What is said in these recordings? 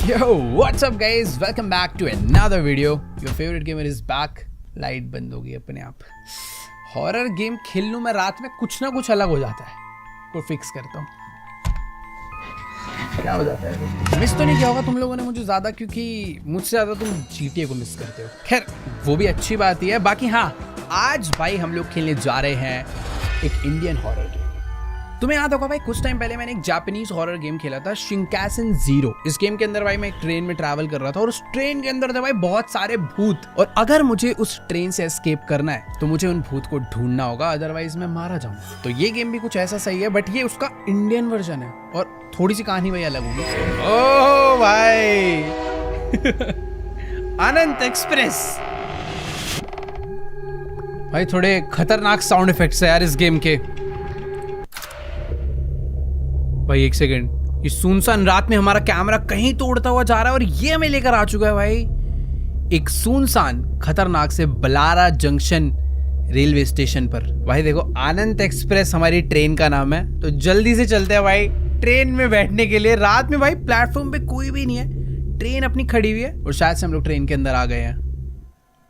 Yo, what's up guys? Welcome back to another video. Your favorite gamer is back. Light बंद होगी अपने आप. Horror game खेल लूं मैं रात में, कुछ ना कुछ अलग हो जाता है. को फिक्स करता हूँ. क्या हो जाता है? मिस तो नहीं किया होगा तुम लोगों ने मुझे ज़्यादा, क्योंकि मुझसे ज़्यादा तुम GTA को मिस करते हो. खैर वो भी अच्छी बात ही है. बाकी हाँ, आज भाई हम लोग खेलने जा रहे हैं एक इंडियन हॉरर गेम. तुम्हें याद होगा भाई, कुछ टाइम पहले मैंने एक जापानीज हॉरर गेम खेला था, शिंकासेन ज़ीरो. इस गेम के अंदर भाई मैं एक ट्रेन में ट्रैवल कर रहा था और उस ट्रेन के अंदर थे भाई बहुत सारे भूत, और अगर मुझे उस ट्रेन से एस्केप करना है तो मुझे उन भूत को ढूंढना होगा, अदरवाइज मैं मारा जाऊंगा. तो ये गेम भी कुछ ऐसा सही है, बट ये उसका इंडियन वर्जन है और थोड़ी सी कहानी भाई अलग होगी. ओह भाई अनंत एक्सप्रेस भाई, थोड़े खतरनाक साउंड इफेक्ट्स है यार इस गेम के. भाई एक सेकेंड, ये सुनसान रात में हमारा कैमरा कहीं तो उड़ता हुआ जा रहा है और ये हमें लेकर आ चुका है भाई एक सुनसान खतरनाक से बलारा जंक्शन रेलवे स्टेशन पर. भाई देखो, आनंद एक्सप्रेस हमारी ट्रेन का नाम है, तो जल्दी से चलते हैं भाई ट्रेन में बैठने के लिए. रात में भाई प्लेटफॉर्म पे कोई भी नहीं है, ट्रेन अपनी खड़ी हुई है और शायद से हम लोग ट्रेन के अंदर आ गए हैं.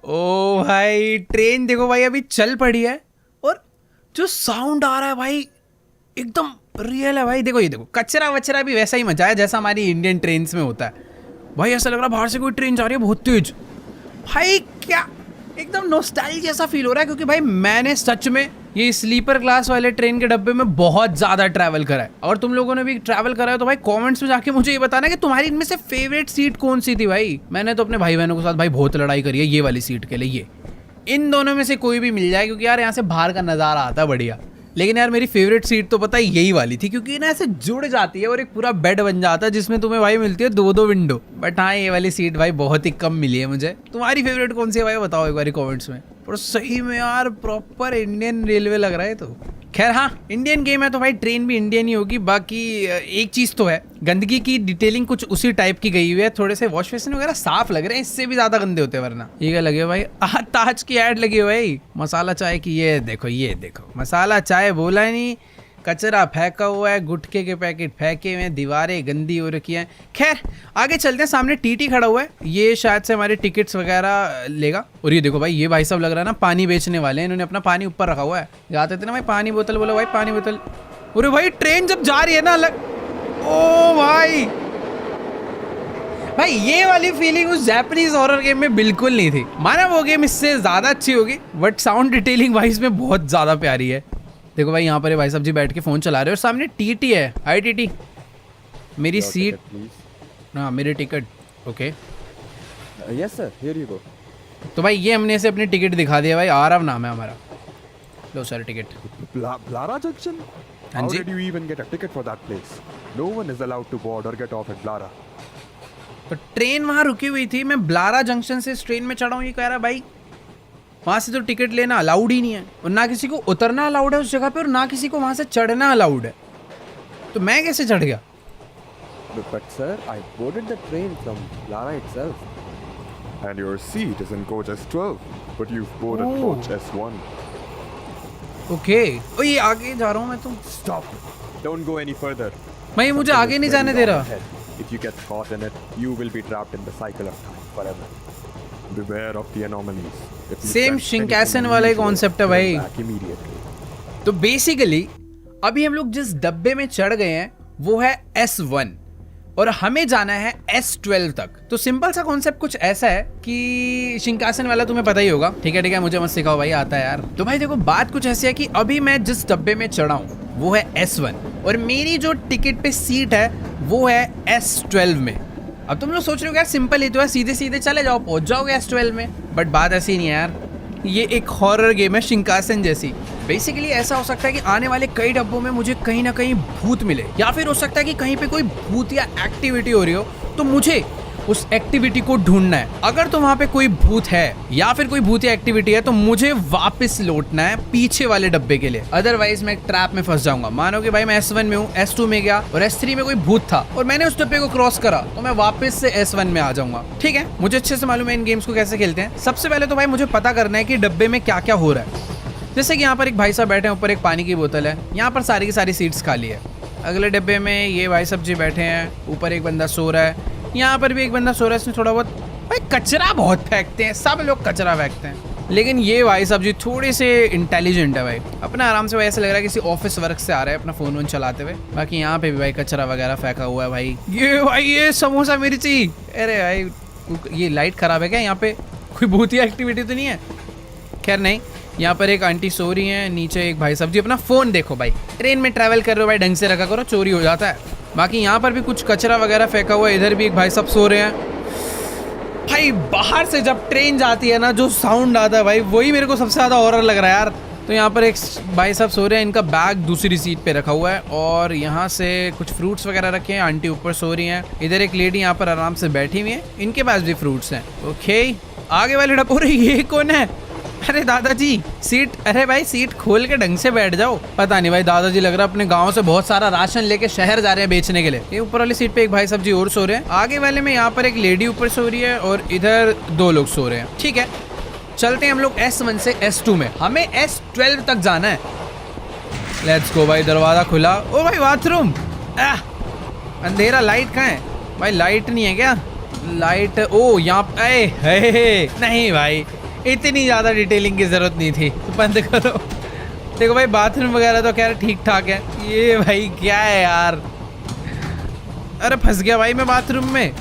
ओ भाई ट्रेन देखो भाई अभी चल पड़ी है और जो साउंड आ रहा है भाई एकदम रियल है भाई. देखो ये देखो, कचरा वचरा भी वैसा ही मचा है जैसा हमारी इंडियन ट्रेन्स में होता है. भाई ऐसा लग रहा है बाहर से कोई ट्रेन जा रही है बहुत तेज. भाई क्या एकदम नॉस्टैल्जिया जैसा फील हो रहा है, क्योंकि भाई मैंने सच में ये स्लीपर क्लास वाले ट्रेन के डब्बे में बहुत ज़्यादा ट्रैवल करा है. और तुम लोगों ने भी ट्रैवल करा है तो भाई कमेंट्स में जाके मुझे ये बताना कि तुम्हारी इनमें से फेवरेट सीट कौन सी थी. भाई मैंने तो अपने भाई बहनों के साथ भाई बहुत लड़ाई करी है ये वाली सीट के लिए. ये इन दोनों में से कोई भी मिल जाए, क्योंकि यार यहाँ से बाहर का नज़ारा आता है बढ़िया. लेकिन यार मेरी फेवरेट सीट तो पता है यही वाली थी, क्योंकि ना ऐसे जुड़ जाती है और एक पूरा बेड बन जाता है जिसमें तुम्हें भाई मिलती है दो विंडो. बट हाँ, ये वाली सीट भाई बहुत ही कम मिली है मुझे. तुम्हारी फेवरेट कौन सी है भाई बताओ एक बार कमेंट्स में. पर सही में यार प्रॉपर इंडियन रेलवे लग रहा है. तो खैर हाँ, इंडियन गेम है तो भाई ट्रेन भी इंडियन ही होगी. बाकी एक चीज़ तो है, गंदगी की डिटेलिंग कुछ उसी टाइप की गई हुई है. थोड़े से वॉश बेसिन वगैरह साफ लग रहे हैं, इससे भी ज़्यादा गंदे होते हैं वरना. ये क्या लगे भाई, ताज की ऐड लगी है भाई मसाला चाय की. ये देखो मसाला चाय बोला ही नहीं, कचरा फेंका हुआ है, गुटखे के पैकेट फेंके हुए हैं, दीवारें गंदी हो रखी हैं. खैर आगे चलते हैं. सामने टीटी खड़ा हुआ है, ये शायद से हमारे टिकट्स वगैरह लेगा. और ये देखो भाई, ये भाई साहब लग रहा है ना पानी बेचने वाले हैं. इन्होंने अपना पानी ऊपर रखा हुआ है. जाते थे ना भाई पानी बोतल, बोलो भाई पानी बोतल. अरे भाई ट्रेन जब जा रही है ना ओ भाई ये वाली फीलिंग उस जापानीज हॉरर गेम में बिल्कुल नहीं थी. माना वो गेम इससे ज़्यादा अच्छी होगी, बट साउंड डिटेलिंग भाई इसमें बहुत ज़्यादा प्यारी है. देखो भाई यहाँ पर भाई साहब जी बैठ के फ़ोन चला रहे हैं और सामने टीटी है. हाय टीटी, मेरी सीट. हाँ मेरी ticket. Okay yes sir, here you go. तो भाई ये हमने इसे अपनी टिकट दिखा दिया भाई. आरव नाम है हमारा. लो सर टिकट. Blara Junction? हाँ How जी. did you even get a ticket for that place? No one is allowed to board or get off at Blara. तो ट्रेन वहाँ रुकी हुई थी, मैं ब्लारा जंक्शन से इस ट्रेन में चढ़ा हूँ. ये कह रहा भाई वहाँ से तो टिकट लेना अलाउड ही नहीं है, और ना किसी को उतरना अलाउड है उस जगह पे, और ना किसी को वहाँ से चढ़ना अलाउड है. तो मैं कैसे चढ़ गया? But sir, I boarded the train from Blara itself. And your seat is in coach S12, but you've boarded coach S1. Okay. ओ ये आगे जा रहा हूँ मैं. तो Stop! Don't go any further. मैं मुझे आगे नहीं जाने दे रहा. If you get caught in it, you will be trapped in the cycle of time forever. Beware of the anomalies. Same Shinkansen वाला ही कॉन्सेप्ट है भाई. तो बेसिकली अभी हम लोग जिस डब्बे में चढ़ गए हैं वो है S1 और हमें जाना है S12 तक. तो सिंपल सा कॉन्सेप्ट कुछ ऐसा है कि शिंकासेन वाला तुम्हें पता ही होगा. ठीक है मुझे मत सिखाओ भाई, आता है यार. तो भाई देखो बात कुछ ऐसी है कि अभी मैं जिस डब्बे में चढ़ा हूँ वो है S1 और मेरी जो टिकट पे सीट है वो है S12 में. अब तुम लोग सोच रहे हो यार सिंपल ही तो है, सीधे सीधे चले जाओ पहुंच जाओगे S12 में. बट बात ऐसी नहीं है यार, ये एक हॉरर गेम है शिंकासेन जैसी. बेसिकली ऐसा हो सकता है कि आने वाले कई डब्बों में मुझे कहीं ना कहीं भूत मिले, या फिर हो सकता है कि कहीं पे कोई भूत या एक्टिविटी हो रही हो तो मुझे उस एक्टिविटी को ढूंढना है. अगर तो वहाँ पे कोई भूत है या फिर कोई भूत या एक्टिविटी है तो मुझे वापस लौटना है पीछे वाले डब्बे के लिए, अदरवाइज मैं ट्रैप में फंस जाऊंगा. मानो कि भाई मैं S1 में हूँ, S2 में गया और S3 में कोई भूत था और मैंने उस डब्बे को क्रॉस करा तो मैं वापस से S1 में आ जाऊंगा. ठीक है, मुझे अच्छे से मालूम है इन गेम्स को कैसे खेलते हैं. सबसे पहले तो भाई मुझे पता करना है कि डब्बे में क्या क्या हो रहा है. जैसे कि यहाँ पर एक भाई साहब बैठे हैं, ऊपर एक पानी की बोतल है, यहाँ पर सारी की सारी सीट्स खाली है. अगले डिब्बे में ये भाई साहब जी बैठे हैं, ऊपर एक बंदा सो रहा है, यहाँ पर भी एक बंदा सो रहा है, इसने थोड़ा बहुत भाई कचरा बहुत फेंकते हैं, सब लोग कचरा फेंकते हैं, लेकिन ये भाई साहब जी थोड़े से इंटेलिजेंट है भाई, अपना आराम से भाई ऐसा लग रहा है किसी ऑफिस वर्क से आ रहा है अपना फोन वोन चलाते हुए। बाकी यहाँ पे भी भाई कचरा वगैरह फेंका हुआ है भाई। ये समोसा मिर्ची, अरे भाई ये लाइट खराब है क्या? यहाँ पे कोई भूतिया एक्टिविटी तो नहीं है? खैर नहीं। यहाँ पर एक आंटी सो रही है, नीचे एक भाई साहब जी अपना फोन देखो भाई, ट्रेन में ट्रैवल कर रहे हो भाई, ढंग से रखा करो, चोरी हो जाता है। बाकी यहाँ पर भी कुछ कचरा वगैरह फेंका हुआ है, इधर भी एक भाई साहब सो रहे हैं। भाई बाहर से जब ट्रेन जाती है ना, जो साउंड आता है भाई, वही मेरे को सबसे ज़्यादा हॉरर लग रहा है यार। तो यहाँ पर एक भाई साहब सो रहे हैं, इनका बैग दूसरी सीट पे रखा हुआ है और यहाँ से कुछ फ्रूट्स वगैरह रखे हैं, आंटी ऊपर सो रही हैं, इधर एक लेडी यहाँ पर आराम से बैठी हुई है, इनके पास भी फ्रूट्स हैं। ओके, आगे वाले डब्बे, ये कौन है? अरे दादाजी सीट, अरे भाई सीट खोल के ढंग से बैठ जाओ। पता नहीं भाई, दादाजी लग रहा है अपने गांव से बहुत सारा राशन लेके शहर जा रहे हैं बेचने के लिए। ये ऊपर वाली सीट पे एक भाई साहब जी और सो रहे हैं, आगे वाले में यहाँ पर एक लेडी ऊपर सो रही है और इधर 2 लोग सो रहे हैं। ठीक है, चलते हैं हम लोग S1 से S2 में, हमें S12 तक जाना है। लेट्स गो भाई, दरवाजा खुला। ओ भाई बाथरूम, अंधेरा, लाइट कहाँ है भाई? लाइट नहीं है क्या? लाइट, ओ यहाँ, नहीं भाई इतनी ज़्यादा डिटेलिंग की ज़रूरत नहीं थी, तो बंद करो। देखो भाई बाथरूम वगैरह तो खैर ठीक ठाक है। ये भाई क्या है यार? अरे फंस गया भाई मैं बाथरूम में।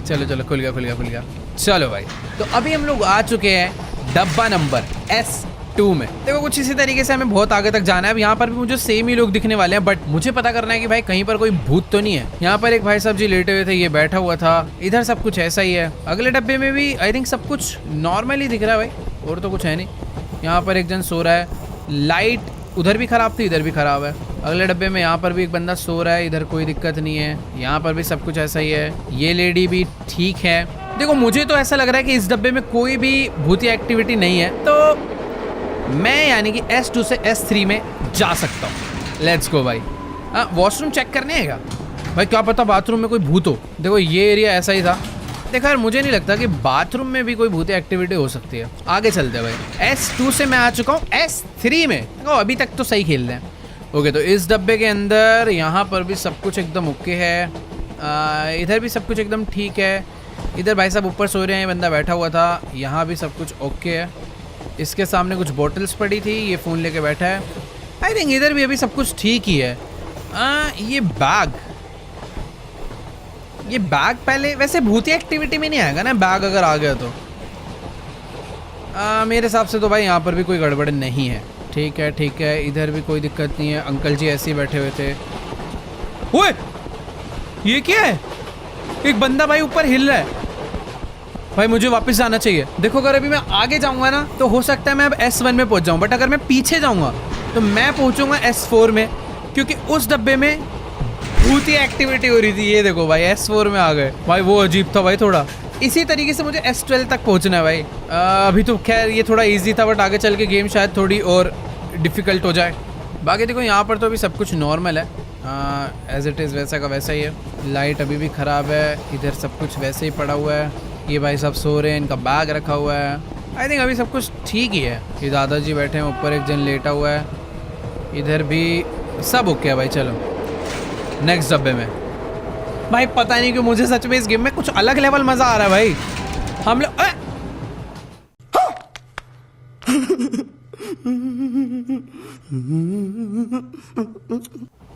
चलो चलो, खुल गया। चलो भाई, तो अभी हम लोग आ चुके हैं डब्बा नंबर S2 में। देखो कुछ इसी तरीके से हमें बहुत आगे तक जाना है। अब यहाँ पर भी मुझे सेम ही लोग दिखने वाले हैं, बट मुझे पता करना है कि भाई कहीं पर कोई भूत तो नहीं है। यहाँ पर एक भाई साहब जी लेटे हुए थे, ये बैठा हुआ था, इधर सब कुछ ऐसा ही है। अगले डब्बे में भी आई थिंक सब कुछ नॉर्मल ही दिख रहा है भाई, और तो कुछ है नहीं। यहाँ पर एक जन सो रहा है, लाइट उधर भी खराब थी, इधर भी खराब है। अगले डब्बे में यहाँ पर भी एक बंदा सो रहा है, इधर कोई दिक्कत नहीं है। यहाँ पर भी सब कुछ ऐसा ही है, ये लेडी भी ठीक है। देखो मुझे तो ऐसा लग रहा है कि इस डब्बे में कोई भी भूतिया एक्टिविटी नहीं है, तो मैं यानी कि S2 से S3 में जा सकता हूँ। लेट्स गो भाई। वॉशरूम चेक करने है क्या भाई? क्या पता बाथरूम में कोई भूत हो। देखो ये एरिया ऐसा ही था। देखो यार, मुझे नहीं लगता कि बाथरूम में भी कोई भूतिया एक्टिविटी हो सकती है। आगे चलते हैं भाई। S2 से मैं आ चुका हूँ S3 में। देखो अभी तक तो सही खेल रहे हैं। ओके, तो इस डब्बे के अंदर यहाँ पर भी सब कुछ एकदम ओके है, इधर भी सब कुछ एकदम ठीक है। इधर भाई साहब ऊपर सो रहे हैं, बंदा बैठा हुआ था, यहाँ भी सब कुछ ओके है। इसके सामने कुछ बॉटल्स पड़ी थी, ये फ़ोन लेके बैठा है। आई थिंक इधर भी अभी सब कुछ ठीक ही है। ये बैग पहले वैसे भूतिया एक्टिविटी में नहीं आएगा ना, बैग अगर आ गया तो। मेरे हिसाब से तो भाई यहाँ पर भी कोई गड़बड़ नहीं है। ठीक है, इधर भी कोई दिक्कत नहीं है। अंकल जी ऐसे ही बैठे हुए थे। ओए ये क्या है? एक बंदा भाई ऊपर हिल रहा है। भाई मुझे वापस जाना चाहिए। देखो अगर अभी मैं आगे जाऊंगा ना, तो हो सकता है मैं अब S1 में पहुंच जाऊं, बट अगर मैं पीछे जाऊंगा तो मैं पहुंचूंगा S4 में, क्योंकि उस डब्बे में भूतिया एक्टिविटी हो रही थी। ये देखो भाई S4 में आ गए भाई, वो अजीब था भाई थोड़ा। इसी तरीके से मुझे S12 तक पहुंचना है भाई। अभी तो खैर ये थोड़ा इजी था, बट आगे चल के गेम शायद थोड़ी और डिफ़िकल्ट हो जाए। बाकी देखो यहाँ पर तो अभी सब कुछ नॉर्मल है, एज इट इज़ वैसा का वैसा ही है। लाइट अभी भी ख़राब है, इधर सब कुछ वैसे ही पड़ा हुआ है। ये भाई सब सो रहे हैं, इनका बैग रखा हुआ है। आई थिंक अभी सब कुछ ठीक ही है। ये दादाजी बैठे हैं, ऊपर एक जन लेटा हुआ है, इधर भी सब ओके है भाई। चलो नेक्स्ट डब्बे में। भाई पता नहीं क्यों मुझे सच में इस गेम में कुछ अलग लेवल मजा आ रहा है भाई। हम लोग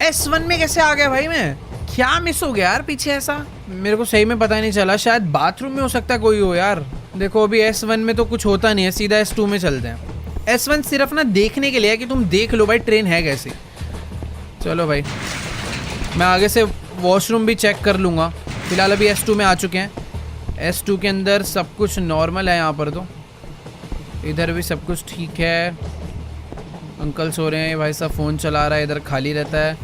S1 में कैसे आ गया भाई? मैं क्या मिस हो गया यार पीछे? ऐसा मेरे को सही में पता नहीं चला। शायद बाथरूम में हो सकता है कोई हो यार। देखो अभी S1 में तो कुछ होता नहीं है, सीधा S2 में चलते हैं। S1 सिर्फ ना देखने के लिए है कि तुम देख लो भाई ट्रेन है कैसी। चलो भाई, मैं आगे से वॉशरूम भी चेक कर लूँगा। फिलहाल अभी S2 में आ चुके हैं। S2 के अंदर सब कुछ नॉर्मल है। यहाँ पर तो इधर भी सब कुछ ठीक है। अंकल सो रहे हैं, भाई साहब फ़ोन चला रहा है, इधर खाली रहता है।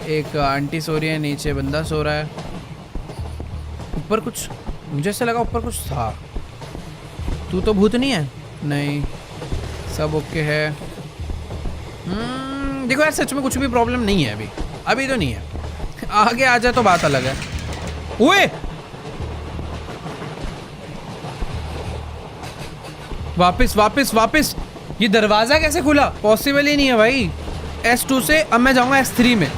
एक आंटी सो रही है, नीचे बंदा सो रहा है। ऊपर कुछ, मुझे ऐसा लगा ऊपर कुछ था। तू तो भूत नहीं है? नहीं, सब ओके है। देखो यार सच में कुछ भी प्रॉब्लम नहीं है अभी तो नहीं है। आगे आ जाए तो बात अलग है। ओए वापस ये दरवाजा कैसे खुला? पॉसिबल ही नहीं है भाई। S2 से अब मैं जाऊंगा S3 में।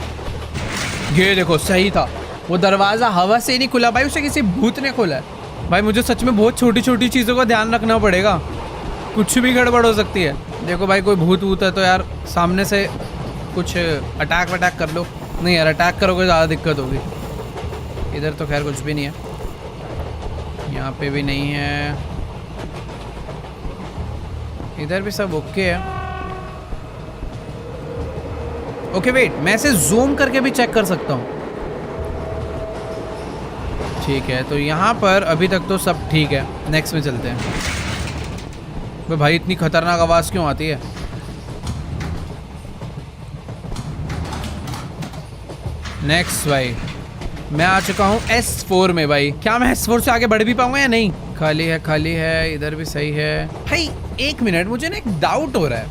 ये देखो सही था, वो दरवाज़ा हवा से नहीं खुला भाई, उसे किसी भूत ने खोला है। भाई मुझे सच में बहुत छोटी छोटी चीज़ों का ध्यान रखना पड़ेगा, कुछ भी गड़बड़ हो सकती है। देखो भाई कोई भूत वूत है तो यार सामने से कुछ अटैक वटैक कर लो। नहीं यार अटैक करोगे ज़्यादा दिक्कत होगी। इधर तो खैर कुछ भी नहीं है, यहाँ पे भी नहीं है, इधर भी सब ओके है। ओके वेट, मैं इसे जूम करके भी चेक कर सकता हूँ। ठीक है, तो यहाँ पर अभी तक तो सब ठीक है। नेक्स्ट में चलते हैं। भाई इतनी खतरनाक आवाज़ क्यों आती है? नेक्स्ट भाई मैं आ चुका हूँ S4 में। भाई क्या मैं S4 से आगे बढ़ भी पाऊंगा या नहीं? खाली है, खाली है, इधर भी सही है। भाई एक मिनट, मुझे ना एक डाउट हो रहा है।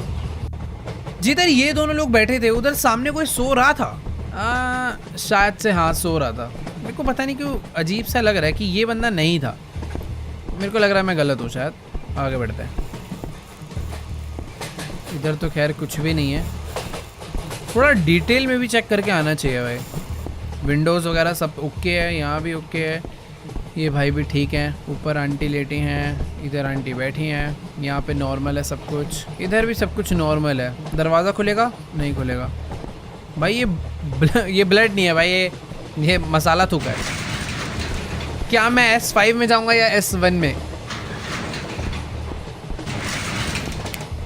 जिधर ये दोनों लोग बैठे थे उधर सामने कोई सो रहा था। शायद से हाँ सो रहा था। मेरे को पता नहीं क्यों अजीब सा लग रहा है कि ये बंदा नहीं था। मेरे को लग रहा है मैं गलत हूँ शायद। आगे बढ़ते हैं। इधर तो खैर कुछ भी नहीं है। थोड़ा डिटेल में भी चेक करके आना चाहिए भाई। विंडोज़ वगैरह सब ओके है, यहाँ भी ओके है, ये भाई भी ठीक है। ऊपर आंटी लेटी हैं, इधर आंटी बैठी हैं, यहाँ पे नॉर्मल है सब कुछ, इधर भी सब कुछ नॉर्मल है। दरवाज़ा खुलेगा? नहीं खुलेगा भाई। ये ब्लड नहीं है भाई, ये मसाला थूका है। क्या मैं S5 में जाऊँगा या S1 में?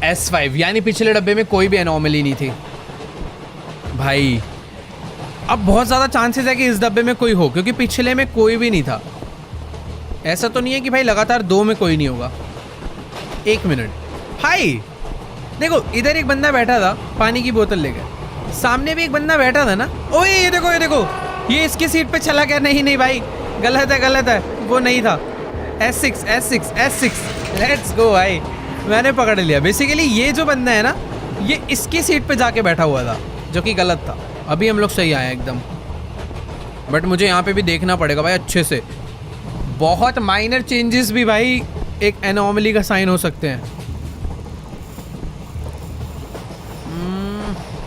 S5 यानी पिछले डब्बे में कोई भी एनॉमली नहीं थी भाई। अब बहुत ज़्यादा चांसेस है कि इस डब्बे में कोई हो, क्योंकि पिछले में कोई भी नहीं था। ऐसा तो नहीं है कि भाई लगातार 2 में कोई नहीं होगा। एक मिनट भाई, देखो इधर एक बंदा बैठा था पानी की बोतल लेकर, सामने भी एक बंदा बैठा था ना। ओए ये देखो, ये देखो, ये इसकी सीट पे चला गया। नहीं नहीं भाई, गलत है, गलत है, वो नहीं था। S6 लेट्स गो भाई, मैंने पकड़ लिया। बेसिकली ये जो बंदा है ना, ये इसकी सीट पे जाके बैठा हुआ था, जो कि गलत था। अभी हम लोग सही आए एकदम, बट मुझे यहाँ पे भी देखना पड़ेगा भाई अच्छे से। बहुत माइनर चेंजेस भी भाई एक एनॉमली का साइन हो सकते हैं।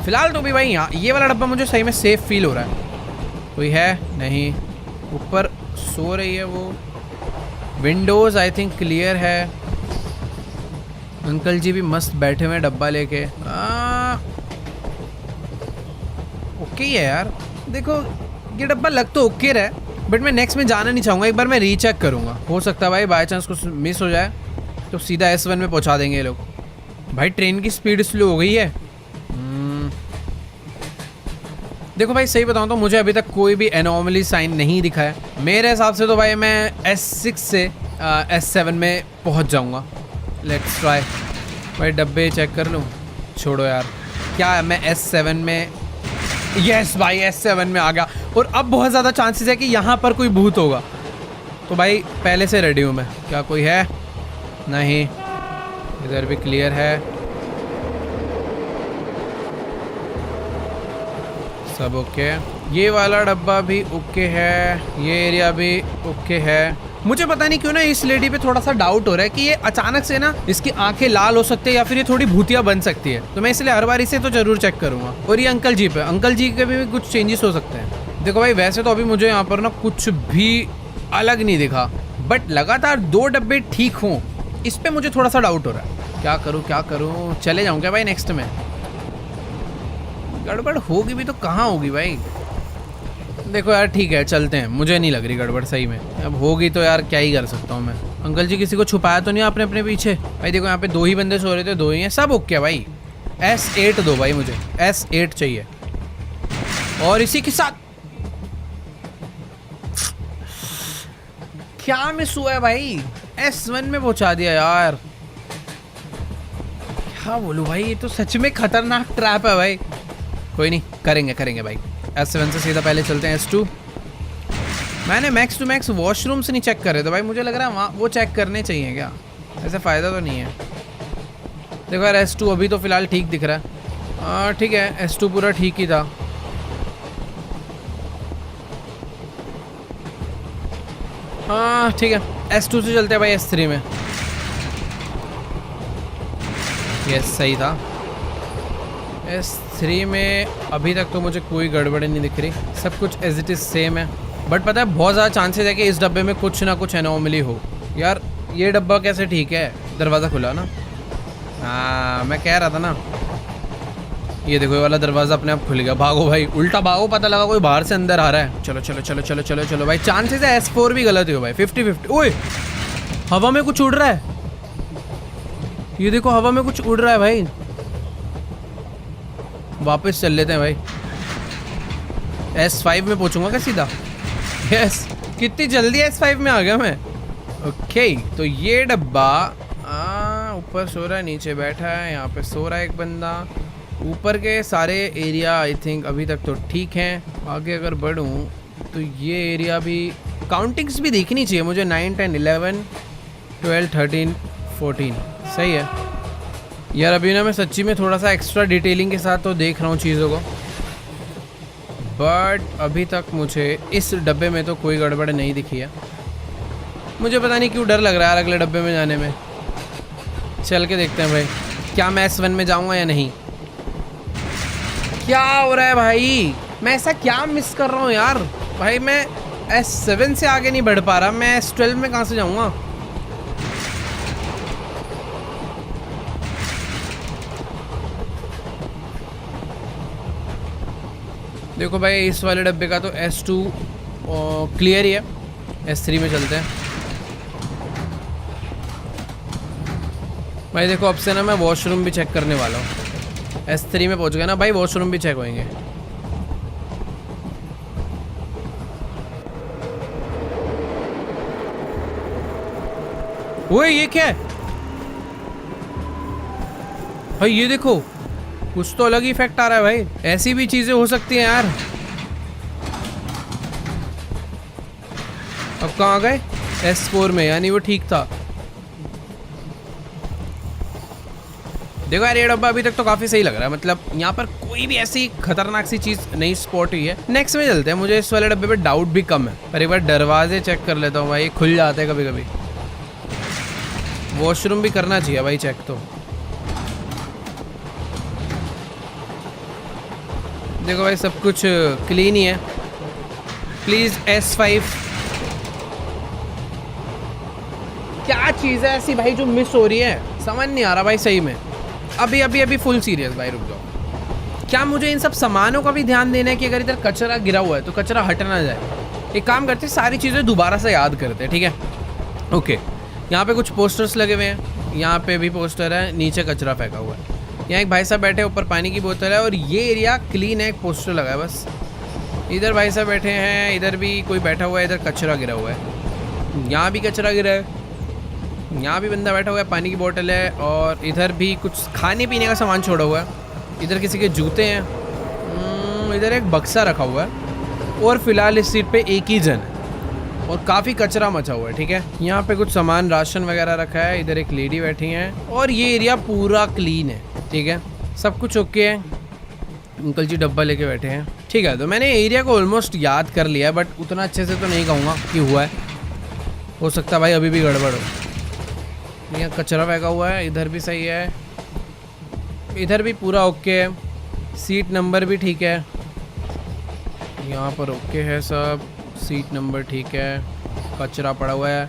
फिलहाल तो भी भाई यहाँ ये वाला डब्बा मुझे सही में सेफ फील हो रहा है। कोई है नहीं, ऊपर सो रही है वो। विंडोज़ आई थिंक क्लियर है। अंकल जी भी मस्त बैठे हुए हैं डब्बा लेके। ओके है यार। देखो ये डब्बा लग तो ओके रहा है, बट मैं नेक्स्ट में जाना नहीं चाहूँगा। एक बार मैं रीचेक करूँगा, हो सकता है भाई बाई चांस कुछ मिस हो जाए तो सीधा S1 में पहुँचा देंगे ये लोग। भाई ट्रेन की स्पीड स्लो हो गई है। देखो भाई सही बताऊँ तो मुझे अभी तक कोई भी एनॉमली साइन नहीं दिखा है। मेरे हिसाब से तो भाई मैं S6 से S7 में पहुँच जाऊँगा। Let's try. भाई डब्बे चेक कर लूँ? छोड़ो यार, क्या मैं S7 में? यस भाई S7 में आ गया। और अब बहुत ज़्यादा चांसेस है कि यहाँ पर कोई भूत होगा, तो भाई पहले से रेडी हूँ मैं। क्या कोई है? नहीं, इधर भी क्लियर है, सब ओके। ये वाला डब्बा भी ओके है, ये एरिया भी ओके है। मुझे पता नहीं क्यों ना इस लेडी पे थोड़ा सा डाउट हो रहा है कि ये अचानक से ना इसकी आंखें लाल हो सकती है या फिर ये थोड़ी भूतिया बन सकती है, तो मैं इसलिए हर बार इसे तो जरूर चेक करूंगा। और ये अंकल जी पे, अंकल जी के भी कुछ चेंजेस हो सकते हैं। देखो भाई वैसे तो अभी मुझे यहाँ पर ना कुछ भी अलग नहीं दिखा, बट लगातार 2 डब्बे ठीक हों इस पे मुझे थोड़ा सा डाउट हो रहा है। क्या करूँ क्या करूँ? चले जाऊँ क्या भाई नेक्स्ट में? गड़बड़ होगी भी तो कहाँ होगी भाई? देखो यार ठीक है चलते हैं, मुझे नहीं लग रही गड़बड़ सही में। अब होगी तो यार क्या ही कर सकता हूँ मैं। अंकल जी किसी को छुपाया तो नहीं आपने अपने पीछे? भाई देखो यहाँ पे 2 ही बंदे सो रहे थे, 2 ही हैं, सब ओके है भाई। S8 दो भाई, मुझे S8 चाहिए। और इसी के साथ क्या मिस हुआ है भाई? S1 में पहुंचा दिया यार। क्या बोलूं भाई, ये तो सच में खतरनाक ट्रैप है भाई। कोई नहीं, करेंगे भाई। S7 से सीधा पहले चलते हैं S2। मैंने मैक्स टू मैक्स वॉशरूम से नहीं चेक करे तो भाई मुझे लग रहा है वहाँ वो चेक करने चाहिए क्या? ऐसे फ़ायदा तो नहीं है। देखो यार S2 अभी तो फ़िलहाल ठीक दिख रहा है। ठीक है, S2 पूरा ठीक ही था। हाँ ठीक है, S2 से चलते हैं भाई S3 में। यस सही था। S3 में अभी तक तो मुझे कोई गड़बड़ी नहीं दिख रही, सब कुछ एज इट इज़ सेम है। बट पता है बहुत ज़्यादा चांसेस है कि इस डब्बे में कुछ ना कुछ एनोमली हो। यार ये डब्बा कैसे ठीक है, दरवाज़ा खुला ना। हाँ मैं कह रहा था ना। ये देखो ये वाला दरवाज़ा अपने आप खुल गया। भागो भाई, उल्टा भागो, पता लगा कोई बाहर से अंदर आ रहा है। चलो चलो चलो चलो चलो चलो भाई, चांसेस है S4 भी गलत ही हो भाई, 50-50। ओए हवा में कुछ उड़ रहा है, ये देखो हवा में कुछ उड़ रहा है भाई। वापस चल लेते हैं भाई, S5 में पहुंचूंगा क्या सीधा? यस, कितनी जल्दी S5 में आ गया मैं। ओके तो ये डब्बा ऊपर सो रहा है, नीचे बैठा है, यहाँ पे सो रहा है एक बंदा। ऊपर के सारे एरिया आई थिंक अभी तक तो ठीक हैं। आगे अगर बढ़ूँ तो ये एरिया भी, काउंटिंग्स भी देखनी चाहिए मुझे। 9, 10, 11, 12, 13, 14 सही है यार। अभी ना मैं सच्ची में थोड़ा सा एक्स्ट्रा डिटेलिंग के साथ तो देख रहा हूँ चीज़ों को, बट अभी तक मुझे इस डब्बे में तो कोई गड़बड़ नहीं दिखी है। मुझे पता नहीं क्यों डर लग रहा है यार अगले डब्बे में जाने में। चल के देखते हैं भाई, क्या मैं S1 में जाऊँगा या नहीं। क्या हो रहा है भाई, मैं ऐसा क्या मिस कर रहा हूँ यार। भाई मैं S7 से आगे नहीं बढ़ पा रहा, मैं S12 में कहाँ से जाऊँगा। देखो भाई इस वाले डब्बे का तो S2 क्लियर ही है। S3 में चलते हैं भाई। देखो अब से ना मैं वॉशरूम भी चेक करने वाला हूँ। S3 में पहुँच गया ना भाई, वॉशरूम भी चेक होंगे। ओए ये क्या है भाई, ये देखो कुछ तो अलग ही इफेक्ट आ रहा है भाई। ऐसी भी चीजें हो सकती हैं यार। अब कहाँ गए? S4 में, यानी वो ठीक था। देखो यार ये डब्बा अभी तक तो काफी सही लग रहा है, मतलब यहाँ पर कोई भी ऐसी खतरनाक सी चीज नहीं स्पॉट हुई है। नेक्स्ट में चलते हैं, मुझे इस वाले डब्बे पे डाउट भी कम है। पर एक बार दरवाजे चेक कर लेता हूँ भाई, खुल जाते हैं कभी कभी। वॉशरूम भी करना चाहिए भाई चेक तो। देखो भाई सब कुछ क्लीन ही है। Please S5। क्या चीज़ है ऐसी भाई जो मिस हो रही है, समझ नहीं आ रहा भाई सही में। अभी अभी अभी फुल सीरियस भाई, रुक जाओ। क्या मुझे इन सब सामानों का भी ध्यान देना है कि अगर इधर कचरा गिरा हुआ है तो कचरा हट ना जाए। एक काम करते हैं, सारी चीज़ें दोबारा से याद करते हैं, ठीक है। ओके यहाँ पे कुछ पोस्टर्स लगे हुए हैं, यहाँ पे भी पोस्टर है, नीचे कचरा फेंका हुआ है। यहाँ एक भाई साहब बैठे, ऊपर पानी की बोतल है, और ये एरिया क्लीन है। एक पोस्टर लगा है बस। इधर भाई साहब बैठे हैं, इधर भी कोई बैठा हुआ है, इधर कचरा गिरा हुआ है, यहाँ भी कचरा गिरा है, यहाँ भी बंदा बैठा हुआ है, पानी की बोतल है, और इधर भी कुछ खाने पीने का सामान छोड़ा हुआ है। इधर किसी के जूते हैं, इधर एक बक्सा रखा हुआ है, और फिलहाल इस सीट पे एक ही जन है, और काफ़ी कचरा मचा हुआ है, ठीक है। यहाँ पे कुछ सामान राशन वगैरह रखा है, इधर एक लेडी बैठी हैं, और ये एरिया पूरा क्लीन है, ठीक है। सब कुछ ओके है। अंकल जी डब्बा लेके बैठे हैं, ठीक है। तो मैंने एरिया को ऑलमोस्ट याद कर लिया है, बट उतना अच्छे से तो नहीं कहूँगा कि हुआ है। हो सकता है भाई अभी भी गड़बड़ हो। यहाँ कचरा फेंका हुआ है, इधर भी सही है, इधर भी पूरा ओके है। सीट नंबर भी ठीक है, यहाँ पर ओके है सब। सीट नंबर ठीक है, कचरा पड़ा हुआ है।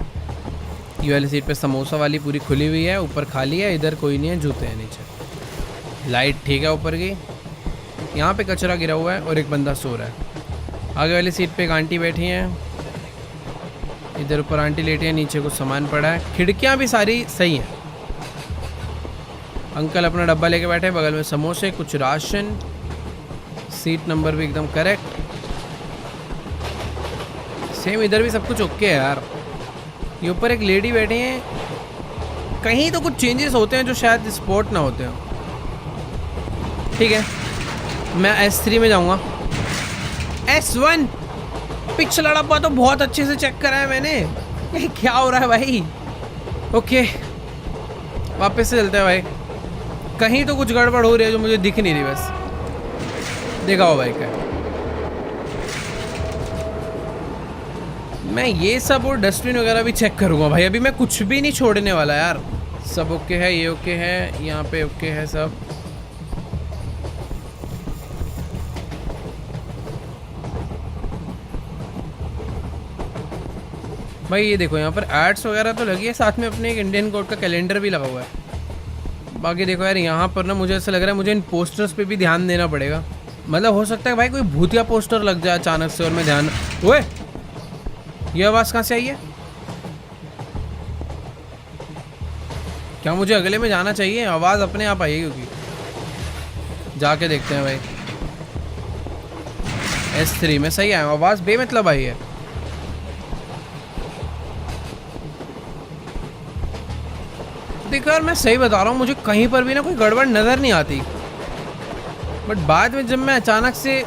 ये वाली सीट पे समोसा वाली पूरी खुली हुई है, ऊपर खाली है, इधर कोई नहीं है, जूते हैं नीचे। लाइट ठीक है ऊपर की। यहाँ पे कचरा गिरा हुआ है और एक बंदा सो रहा है। आगे वाली सीट पे एक आंटी बैठी हैं, इधर ऊपर आंटी लेटी है, नीचे कुछ सामान पड़ा है। खिड़कियाँ भी सारी सही हैं। अंकल अपना डब्बा लेके बैठे हैं, बगल में समोसे, कुछ राशन। सीट नंबर भी एकदम करेक्ट, सेम इधर भी सब कुछ ओके है यार। ये ऊपर एक लेडी बैठी है, कहीं तो कुछ चेंजेस होते हैं जो शायद स्पॉट ना होते हो, ठीक है। मैं S3 में जाऊंगा। S1 पिछला डब्बा तो बहुत अच्छे से चेक करा है मैंने। ये क्या हो रहा है भाई। ओके वापस से चलते हैं भाई, कहीं तो कुछ गड़बड़ हो रही है जो मुझे दिख नहीं रही। बस देखा हो भाई क्या। मैं ये सब और डस्टबिन वगैरह भी चेक करूँगा भाई, अभी मैं कुछ भी नहीं छोड़ने वाला यार। सब ओके है, ये ओके है, यहाँ पे ओके है सब। भाई ये देखो यहाँ पर एड्स वगैरह तो लगी है, साथ में अपने एक इंडियन कोड का कैलेंडर भी लगा हुआ है। बाकी देखो यार यहाँ पर ना मुझे ऐसा लग रहा है मुझे इन पोस्टर्स पे भी ध्यान देना पड़ेगा। मतलब हो सकता है भाई कोई भूतिया पोस्टर लग जाए अचानक से और मैं ध्यान। ओए ये आवाज़ कहाँ से आई है? क्या मुझे अगले में जाना चाहिए? आवाज़ अपने आप आई है क्योंकि। जाके देखते हैं भाई। S3 में सही है आवाज़, बेमतलब आई है। देखो यार मैं सही बता रहा हूँ, मुझे कहीं पर भी ना कोई गड़बड़ नज़र नहीं आती, बट बाद में जब मैं अचानक से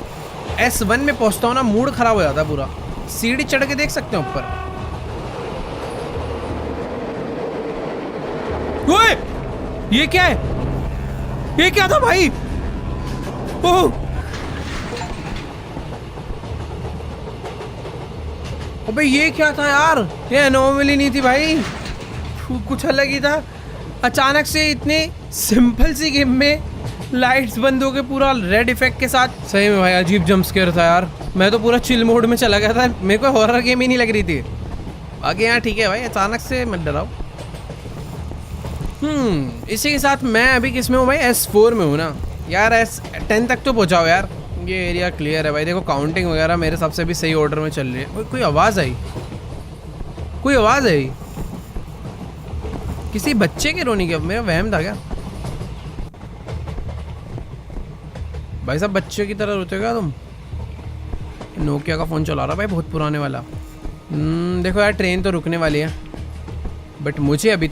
S1 में पहुँचता हूँ ना, मूड ख़राब हो जाता है पूरा। सीढ़ी चढ़ के देख सकते हैं ऊपर। ओए ये क्या है? ये क्या था भाई? ओह अबे ये क्या था यार? ये एनोमली नहीं थी भाई, कुछ अलग ही था। अचानक से इतने सिंपल सी गेम में लाइट्स बंद हो के पूरा रेड इफेक्ट के साथ। सही में भाई अजीब जंप स्केयर था यार। मैं तो पूरा चिल मोड में चला गया था, मेरे को हॉरर गेम ही नहीं लग रही थी। बाकी यहाँ ठीक है भाई, अचानक से मत डराओ। इसी के साथ मैं अभी किस में हूँ भाई? S4 में हूँ ना यार। S10 तक तो पहुँचाओ यार। ये एरिया क्लियर है भाई। देखो काउंटिंग वगैरह मेरे हिसाब से भी सही ऑर्डर में चल रही है। कोई आवाज़ आई, कोई आवाज़ आई किसी बच्चे के रोने की। मेरा वहम था क्या भाई साहब? बच्चे की तरह रोते हो क्या तुम? नोकिया का फ़ोन चला रहा भाई, बहुत पुराने वाला। देखो यार ट्रेन तो रुकने वाली है, बट मुझे अभी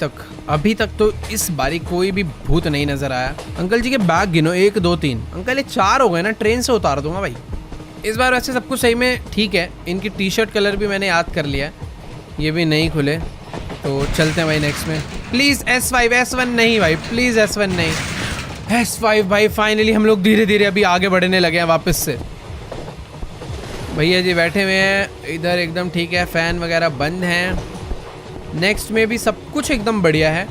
तक तो इस बारी कोई भी भूत नहीं नज़र आया। अंकल जी के बैग गिनो, 1 2 3। अंकल ये 4 हो गए ना, ट्रेन से उतार दूंगा भाई इस बार। वैसे सब कुछ सही में ठीक है। इनकी टी शर्ट कलर भी मैंने याद कर लिया है, ये भी नहीं खुले। तो चलते हैं भाई नेक्स्ट में। प्लीज़ S5 S1 नहीं भाई, प्लीज़ S1 नहीं, S5 भाई। फाइनली हम लोग धीरे धीरे अभी आगे बढ़ने लगे हैं वापस से। भैया जी बैठे हुए हैं इधर, एकदम ठीक है, फ़ैन वगैरह बंद हैं। नेक्स्ट में भी सब कुछ एकदम बढ़िया है।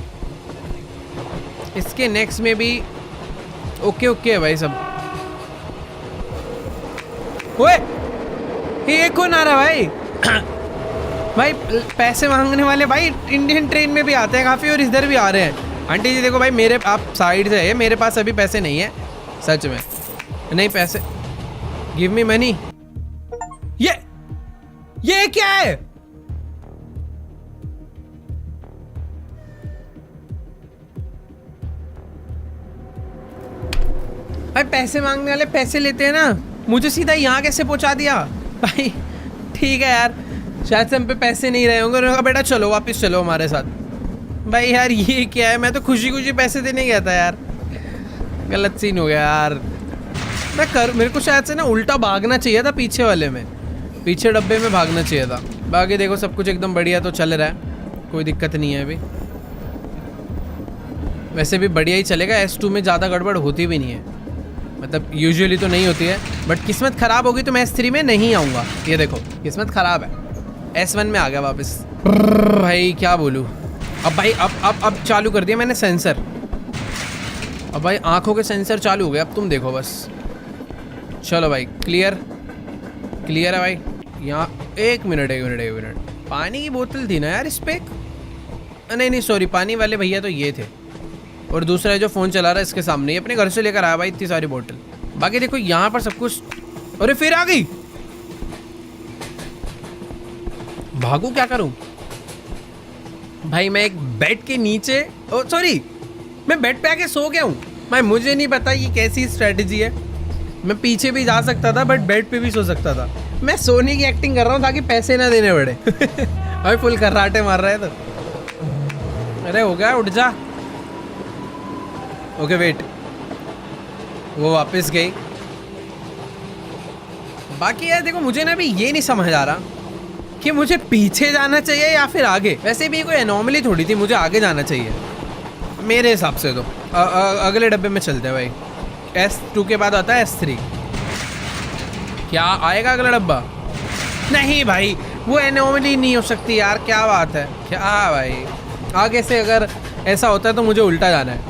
इसके नेक्स्ट में भी ओके है भाई सब। ओए ये कौन आ रहा भाई? भाई पैसे मांगने वाले भाई इंडियन ट्रेन में भी आते हैं काफ़ी, और इधर भी आ रहे हैं। आंटी जी देखो भाई, मेरे आप साइड से है, मेरे पास अभी पैसे नहीं है सच में। नहीं पैसे, गिव मी मनी। ये क्या है? भाई पैसे मांगने वाले पैसे लेते हैं ना, मुझे सीधा यहाँ कैसे पहुँचा दिया भाई? ठीक है यार, शायद से हम पे पैसे नहीं रहे होंगे। उन्होंने कहा बेटा चलो वापस चलो हमारे साथ। भाई यार ये क्या है? मैं तो खुशी खुशी पैसे देने गया था यार, गलत सीन हो गया यार। मेरे को शायद से ना उल्टा भागना चाहिए था, पीछे वाले में, पीछे डब्बे में भागना चाहिए था। बाकी देखो सब कुछ एकदम बढ़िया तो चल रहा है, कोई दिक्कत नहीं है अभी। वैसे भी बढ़िया ही चलेगा, S2 में ज़्यादा गड़बड़ होती भी नहीं है, मतलब यूजुअली तो नहीं होती है। बट किस्मत ख़राब होगी तो मैं S3 में नहीं आऊँगा। ये देखो किस्मत ख़राब है, S1 में आ गया वापस। भाई क्या बोलूँ अब भाई, अब चालू कर दिया मैंने सेंसर। अब भाई आँखों के सेंसर चालू हो गए, अब तुम देखो बस। चलो भाई क्लियर है भाई। यहाँ एक मिनट पानी की बोतल थी ना यार इस पे? नहीं सॉरी, पानी वाले भैया तो ये थे, और दूसरा जो फ़ोन चला रहा है इसके सामने, ये अपने घर से लेकर आया भाई इतनी सारी बोतल। बाकी देखो यहाँ पर सब कुछ। अरे फिर आ गई, भागू क्या करूँ भाई? मैं एक बेड के नीचे, ओ सॉरी मैं बेड पे आके सो गया हूँ भाई। मुझे नहीं पता ये कैसी स्ट्रेटजी है। मैं पीछे भी जा सकता था बट बेड पे भी सो सकता था। मैं सोने की एक्टिंग कर रहा हूँ ताकि पैसे ना देने पड़े। भाई फुल खर्राटे मार रहा है तो। अरे हो गया, उठ जा। ओके वेट, वो वापस गई। बाकी यार देखो मुझे ना अभी ये नहीं समझ आ रहा कि मुझे पीछे जाना चाहिए या फिर आगे। वैसे भी कोई एनोमली थोड़ी थी, मुझे आगे जाना चाहिए मेरे हिसाब से तो। अगले डब्बे में चलते हैं भाई। S2 के बाद आता है S3। क्या आएगा अगला डब्बा? नहीं भाई वो एनोमली नहीं हो सकती यार, क्या बात है क्या भाई? आगे से अगर ऐसा होता है तो मुझे उल्टा जाना है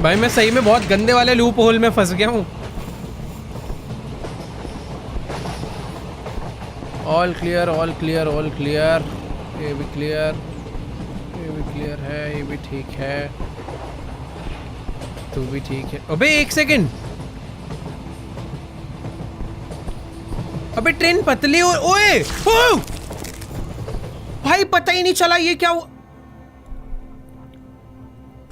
भाई। मैं सही में बहुत गंदे वाले लूप होल में फंस गया हूँ। All clear all clear all clear. ये भी क्लियर, ये भी क्लियर है, ये भी ठीक है, तू भी ठीक है। अबे एक सेकंड, अबे ट्रेन पतली और ओए ओ! भाई पता ही नहीं चला ये क्या हुआ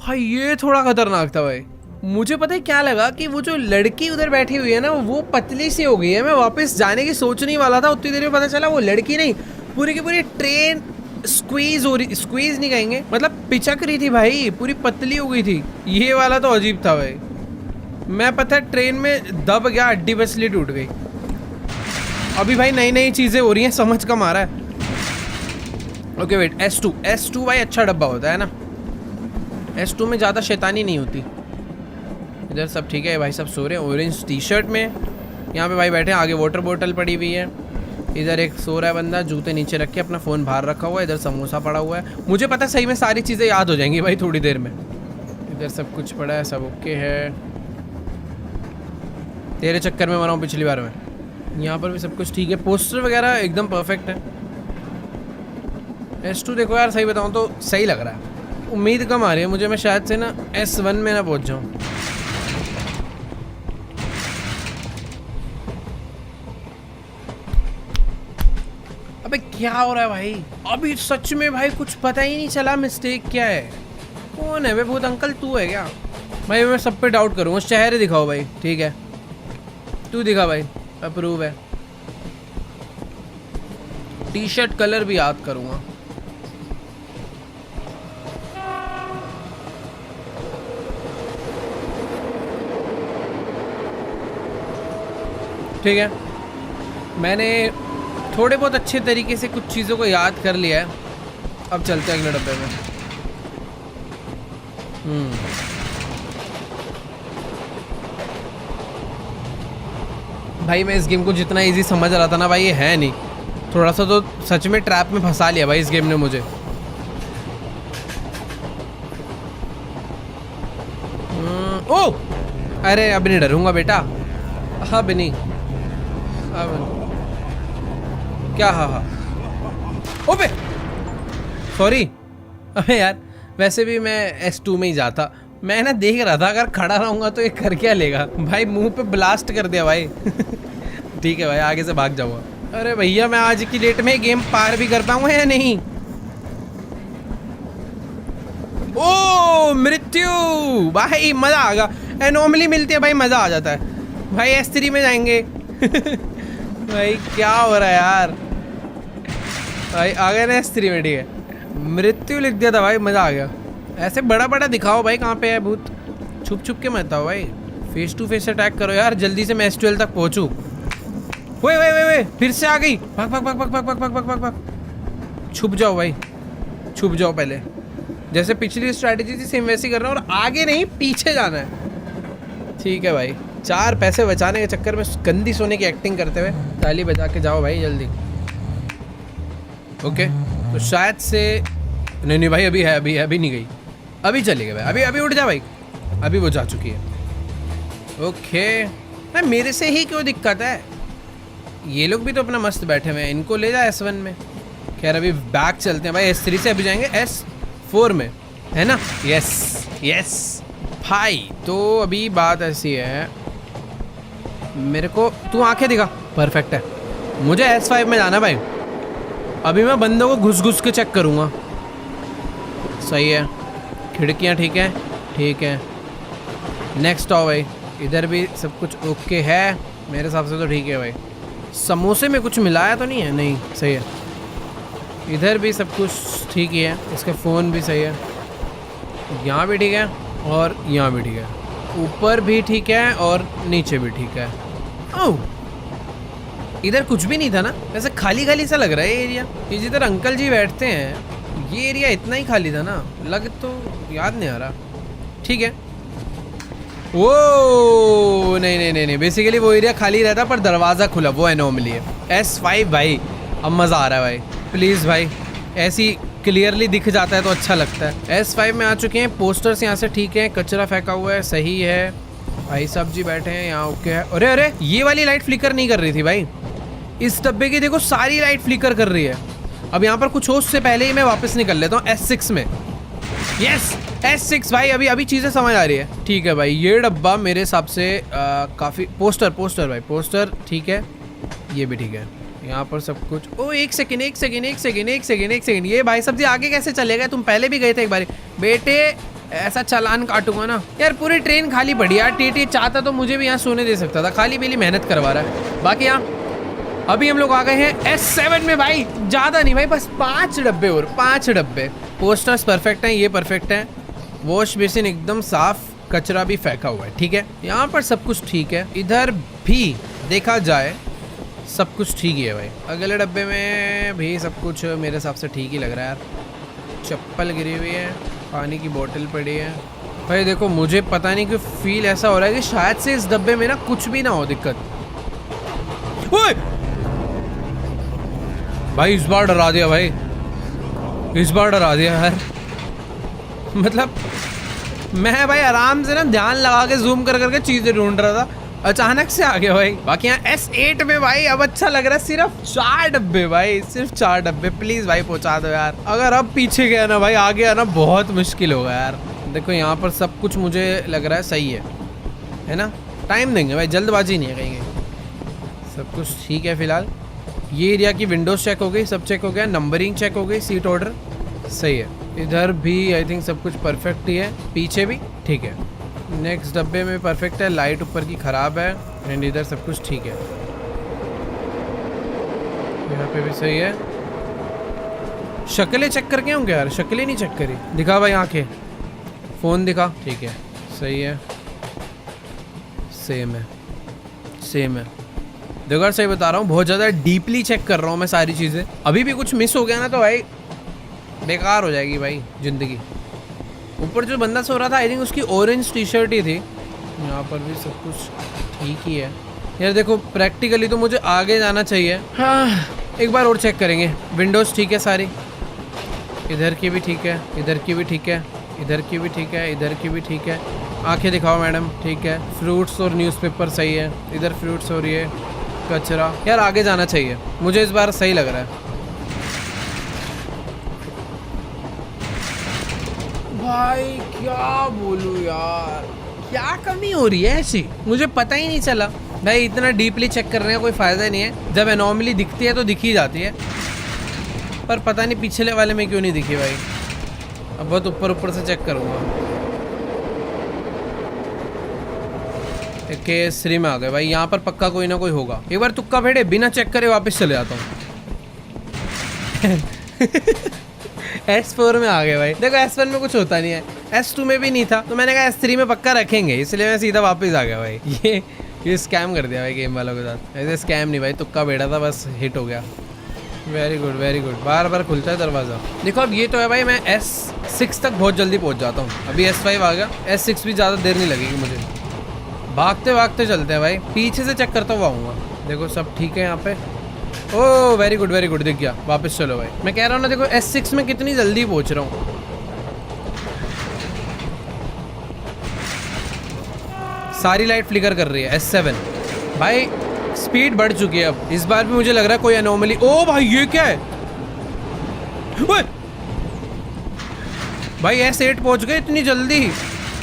भाई। ये थोड़ा खतरनाक था भाई। मुझे पता है क्या लगा कि वो जो लड़की उधर बैठी हुई है ना वो पतली सी हो गई है। मैं वापस जाने की सोचने वाला था, उतनी देर में पता चला वो लड़की नहीं, पूरी की पूरी ट्रेन स्क्वीज हो रही, स्क्वीज नहीं कहेंगे, मतलब पिचक रही थी भाई, पूरी पतली हो गई थी। ये वाला तो अजीब था भाई। मैं पता है ट्रेन में दब गया, हड्डी बसली टूट गई। अभी भाई नई नई चीजें हो रही हैं, समझ कम आ रहा है। ओके वेट, S2 भाई अच्छा डब्बा होता है ना, S2 में ज़्यादा शैतानी नहीं होती। इधर सब ठीक है भाई, सब सो रहे हैं ऑरेंज टी शर्ट में। यहाँ पे भाई बैठे हैं, आगे वाटर बोतल पड़ी हुई है। इधर एक सो रहा है बंदा, जूते नीचे रख के, अपना फ़ोन बाहर रखा हुआ है। इधर समोसा पड़ा हुआ है। मुझे पता है सही में सारी चीज़ें याद हो जाएंगी भाई थोड़ी देर में। इधर सब कुछ पड़ा है, सब ओके है। तेरे चक्कर में मरा हूँ पिछली बार में। यहाँ पर भी सब कुछ ठीक है, पोस्टर वगैरह एकदम परफेक्ट है। S2 देखो यार, सही बताऊँ तो सही लग रहा है। उम्मीद कम आ रही है मुझे, मैं शायद से ना S1 में ना पहुँच जाऊँ। अबे क्या हो रहा है भाई? अभी सच में भाई कुछ पता ही नहीं चला मिस्टेक क्या है। कौन है वे भूत अंकल, तू है क्या? भाई मैं सब पे डाउट करूँगा। चेहरे दिखाओ भाई, ठीक है तू दिखा भाई, अप्रूव है। टी शर्ट कलर भी याद करूँगा। ठीक है, मैंने थोड़े बहुत अच्छे तरीके से कुछ चीज़ों को याद कर लिया है। अब चलते हैं अगले डब्बे में। भाई मैं इस गेम को जितना इजी समझ रहा था ना भाई, ये है नहीं। थोड़ा सा तो सच में ट्रैप में फंसा लिया भाई इस गेम ने मुझे। ओ अरे अब नहीं डरूंगा बेटा, अब नहीं, अब क्या? हाँ ओबे सॉरी। अबे यार वैसे भी मैं S2 में ही जाता। मैं ना देख रहा था अगर खड़ा रहूंगा तो ये कर क्या लेगा। भाई मुंह पे ब्लास्ट कर दिया भाई। ठीक है भाई, आगे से भाग जाऊंगा। अरे भैया मैं आज की डेट में गेम पार भी कर पाऊंगा या नहीं? ओ मृत्यु भाई, मजा आ गया। एनोमली मिलती है भाई, मजा आ जाता है भाई। S3 में जाएंगे। भाई क्या हो रहा है यार? भाई आ गया ना S3 में, ठीक है। मृत्यु लिख दिया था भाई, मजा आ गया। ऐसे बड़ा बड़ा दिखाओ भाई, कहाँ पे है भूत? छुप छुप के मत आओ भाई, फेस टू फेस अटैक करो यार, जल्दी से मैं S12 तक पहुंचूं। वे फिर से आ गई। भाग भाग भाग भाग भाग भाग भाग भाग भाग। छुप जाओ भाई, छुप जाओ पहले। जैसे पिछली स्ट्रैटेजी थी सेम वैसी करना, और आगे नहीं पीछे जाना है। ठीक है भाई, 4 पैसे बचाने के चक्कर में गंदी सोने की एक्टिंग करते हुए ताली बजा के जाओ भाई जल्दी। ओके तो शायद से नहीं भाई, अभी है, अभी नहीं गई, अभी चली गई भाई। अभी उठ जा भाई, अभी वो जा चुकी है। ओके भाई, मेरे से ही क्यों दिक्कत है? ये लोग भी तो अपना मस्त बैठे हुए हैं, इनको ले जा S1 में। खैर अभी बैक चलते हैं भाई, S3 से अभी जाएंगे S4 में, है ना? यस भाई। तो अभी बात ऐसी है, मेरे को तू आंखें दिखा, परफेक्ट है। मुझे S5 में जाना भाई। अभी मैं बंदों को घुस घुस के चेक करूँगा। सही है, खिड़कियाँ ठीक है, ठीक है। नेक्स्ट आओ भाई, इधर भी सब कुछ ओके है मेरे हिसाब से तो ठीक है भाई। समोसे में कुछ मिलाया तो नहीं है? नहीं, सही है। इधर भी सब कुछ ठीक ही है, इसका फ़ोन भी सही है, यहाँ भी ठीक है और यहाँ भी ठीक है, ऊपर भी ठीक है और नीचे भी ठीक है। ओह इधर कुछ भी नहीं था ना, वैसे खाली खाली सा लग रहा है ये एरिया। ये जिधर अंकल जी बैठते हैं ये एरिया इतना ही खाली था ना, लग तो याद नहीं आ रहा। ठीक है, वो नहीं, बेसिकली वो एरिया खाली रहता पर दरवाज़ा खुला, वो एनोमली है। S5 भाई, अब मज़ा आ रहा है भाई। प्लीज़ भाई, ऐसी क्लियरली दिख जाता है तो अच्छा लगता है। S5 में आ चुके हैं, पोस्टर्स यहाँ से ठीक है, कचरा फेंका हुआ है, सही है। भाई साहब जी बैठे हैं यहाँ, ओके है। अरे ये वाली लाइट फ्लिकर नहीं कर रही थी भाई, इस डब्बे की देखो सारी लाइट फ्लिकर कर रही है। अब यहाँ पर कुछ हो उससे पहले ही मैं वापस निकल लेता हूँ S6 में। यस S6 भाई, अभी अभी चीज़ें समझ आ रही है। ठीक है भाई, ये डब्बा मेरे हिसाब से काफ़ी पोस्टर भाई, पोस्टर ठीक है, ये भी ठीक है। यहाँ पर सब कुछ, ओ एक सेकेंड, ये भाई साहब जी आगे कैसे चले गए? तुम पहले भी गए थे एक बार बेटे, ऐसा चालान काटूंगा ना यार। पूरी ट्रेन खाली पड़ी यार। टीटी चाहता तो मुझे भी यहाँ सोने दे सकता था, खाली पीली मेहनत करवा रहा है। बाकी यहाँ अभी हम लोग आ गए हैं S7 में भाई, ज़्यादा नहीं भाई, बस 5 डब्बे और 5 डब्बे। पोस्टर्स परफेक्ट हैं, ये परफेक्ट है, वॉश बेसिन एकदम साफ, कचरा भी फेंका हुआ है, ठीक है। यहाँ पर सब कुछ ठीक है, इधर भी देखा जाए सब कुछ ठीक ही है भाई। अगले डब्बे में भी सब कुछ मेरे हिसाब से ठीक ही लग रहा है यार। चप्पल गिरी हुई है, पानी की बोतल पड़ी है भाई। देखो मुझे पता नहीं क्यों फील ऐसा हो रहा है कि शायद से इस डब्बे में ना कुछ भी ना हो दिक्कत। ओए! भाई इस बार डरा दिया भाई, इस बार डरा दिया यार। मतलब मैं भाई आराम से ना ध्यान लगा के जूम कर करके चीजें ढूंढ रहा था, अचानक से आ गया भाई। बाकी यहाँ S8 में भाई अब अच्छा लग रहा है। सिर्फ 4 डब्बे भाई, सिर्फ 4 डब्बे। प्लीज भाई पहुंचा दो यार। अगर अब पीछे गया ना भाई, आगे आना बहुत मुश्किल होगा यार। देखो यहाँ पर सब कुछ मुझे लग रहा है सही है ना। टाइम देंगे भाई, जल्दबाजी नहीं है कहीं। सब कुछ ठीक है फिलहाल। ये एरिया की विंडोज चेक हो गई, सब चेक हो गया, नंबरिंग चेक हो गई, सीट ऑर्डर सही है। इधर भी आई थिंक सब कुछ परफेक्ट ही है, पीछे भी ठीक है। नेक्स्ट डब्बे में परफेक्ट है, लाइट ऊपर की ख़राब है, एंड इधर सब कुछ ठीक है। यहाँ पे भी सही है। शक्लें चेक करके होंगे यार, शक्लें नहीं चेक करी। दिखा भाई आंखें, फ़ोन दिखा, ठीक है सही है, सेम है, सेम है। देखो यार सही बता रहा हूँ, बहुत ज़्यादा डीपली चेक कर रहा हूँ मैं सारी चीज़ें। अभी भी कुछ मिस हो गया ना तो भाई बेकार हो जाएगी भाई ज़िंदगी। ऊपर जो बंदा सो रहा था आई थिंक उसकी ऑरेंज टी शर्ट ही थी। यहाँ पर भी सब कुछ ठीक ही है यार। देखो प्रैक्टिकली तो मुझे आगे जाना चाहिए। हाँ एक बार और चेक करेंगे। विंडोज़ ठीक है सारी, इधर की भी ठीक है, इधर की भी ठीक है, इधर की भी ठीक है, इधर की भी ठीक है। आंखें दिखाओ मैडम, ठीक है। फ्रूट्स और न्यूज़पेपर सही है, इधर फ्रूट्स और ये कचरा। यार आगे जाना चाहिए, मुझे इस बार सही लग रहा है भाई। क्या बोलूं यार, क्या कमी हो रही है ऐसी, मुझे पता ही नहीं चला भाई। इतना डीपली चेक करने का कोई फ़ायदा नहीं है। जब एनॉमली दिखती है तो दिख ही जाती है, पर पता नहीं पिछले वाले में क्यों नहीं दिखी भाई। अब बहुत ऊपर ऊपर से चेक करूँगा। केसरी में आ गए भाई, यहाँ पर पक्का कोई ना कोई होगा। एक बार तुक्का फेंटे बिना चेक करे वापस चले जाता हूँ। S4 में आ गए भाई। देखो S1 में कुछ होता नहीं है, S2 में भी नहीं था, तो मैंने कहा S3 में पक्का रखेंगे, इसलिए मैं सीधा वापस आ गया भाई। ये स्कैम कर दिया भाई गेम वालों के साथ। ऐसे स्कैम नहीं भाई, तुक्का बैठा था बस, हिट हो गया। Very good very good. बार बार खुलता है दरवाज़ा। देखो अब ये तो है भाई, मैं S6 तक बहुत जल्दी पहुँच जाता हूँ। अभी S5 आ गया, S6 भी ज़्यादा देर नहीं लगेगी मुझे। भागते भागते चलते हैं भाई, पीछे से चेक करता हुआ आऊँगा। देखो सब ठीक है यहाँ पे। ओह वेरी गुड दिख गया। वापस चलो भाई, मैं कह रहा हूँ ना, देखो S6 में कितनी जल्दी पहुँच रहा हूँ। सारी लाइट फ्लिकर कर रही है। S7 भाई स्पीड बढ़ चुकी है अब। इस बार भी मुझे लग रहा है कोई एनोमली। ओ भाई ये क्या है भाई, S8 पहुँच गए इतनी जल्दी।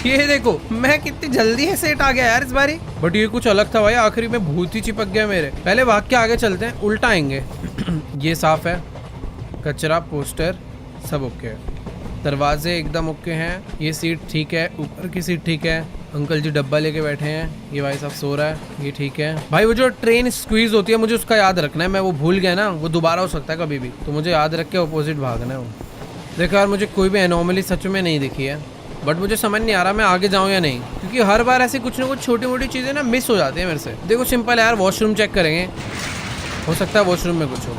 ये देखो मैं कितनी जल्दी S8 आ गया यार इस बारी। बट ये कुछ अलग था भाई, आखिरी में भूत ही चिपक गया मेरे। पहले भाग के आगे चलते हैं, उल्टा आएंगे। ये साफ है, कचरा पोस्टर सब ओके है, दरवाजे एकदम ओके हैं। ये सीट ठीक है, ऊपर की सीट ठीक है। अंकल जी डब्बा लेके बैठे हैं, ये भाई साहब सो रहा है, ये ठीक है भाई। वो जो ट्रेन स्क्वीज होती है मुझे उसका याद रखना है, मैं वो भूल गया ना, वो दोबारा हो सकता है कभी भी, तो मुझे याद रख के अपोजिट भागना है वो। देखो यार मुझे कोई भी एनोमली सच में नहीं दिखी है, बट मुझे समझ नहीं आ रहा मैं आगे जाऊँ या नहीं, क्योंकि हर बार ऐसी कुछ ना कुछ छोटी मोटी चीज़ें ना मिस हो जाती है मेरे से। देखो सिंपल है यार, वॉशरूम चेक करेंगे, हो सकता है वॉशरूम में कुछ हो।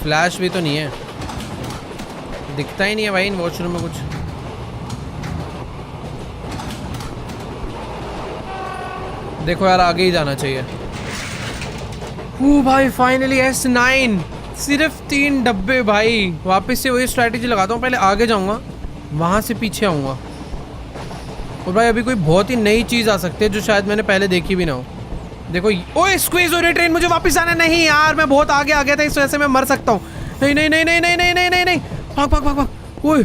फ्लैश भी तो नहीं है, दिखता ही नहीं है भाई इन वॉशरूम में कुछ। देखो यार आगे ही जाना चाहिए। भाई फाइनली S9, सिर्फ 3 डब्बे भाई। वापस से वही स्ट्रैटेजी लगाता हूँ, पहले आगे जाऊँगा, वहाँ से पीछे आऊँगा। और भाई अभी कोई बहुत ही नई चीज़ आ सकती है जो शायद मैंने पहले देखी भी ना हो। देखो ओए स्क्वीज हो रही ट्रेन, मुझे वापस आना। नहीं यार मैं बहुत आगे आ गया था, इस वजह से मैं मर सकता हूँ। नहीं नहीं नहीं नहीं नहीं नहीं नहीं नहीं नहीं, भाग भाग भाग भाग। ओए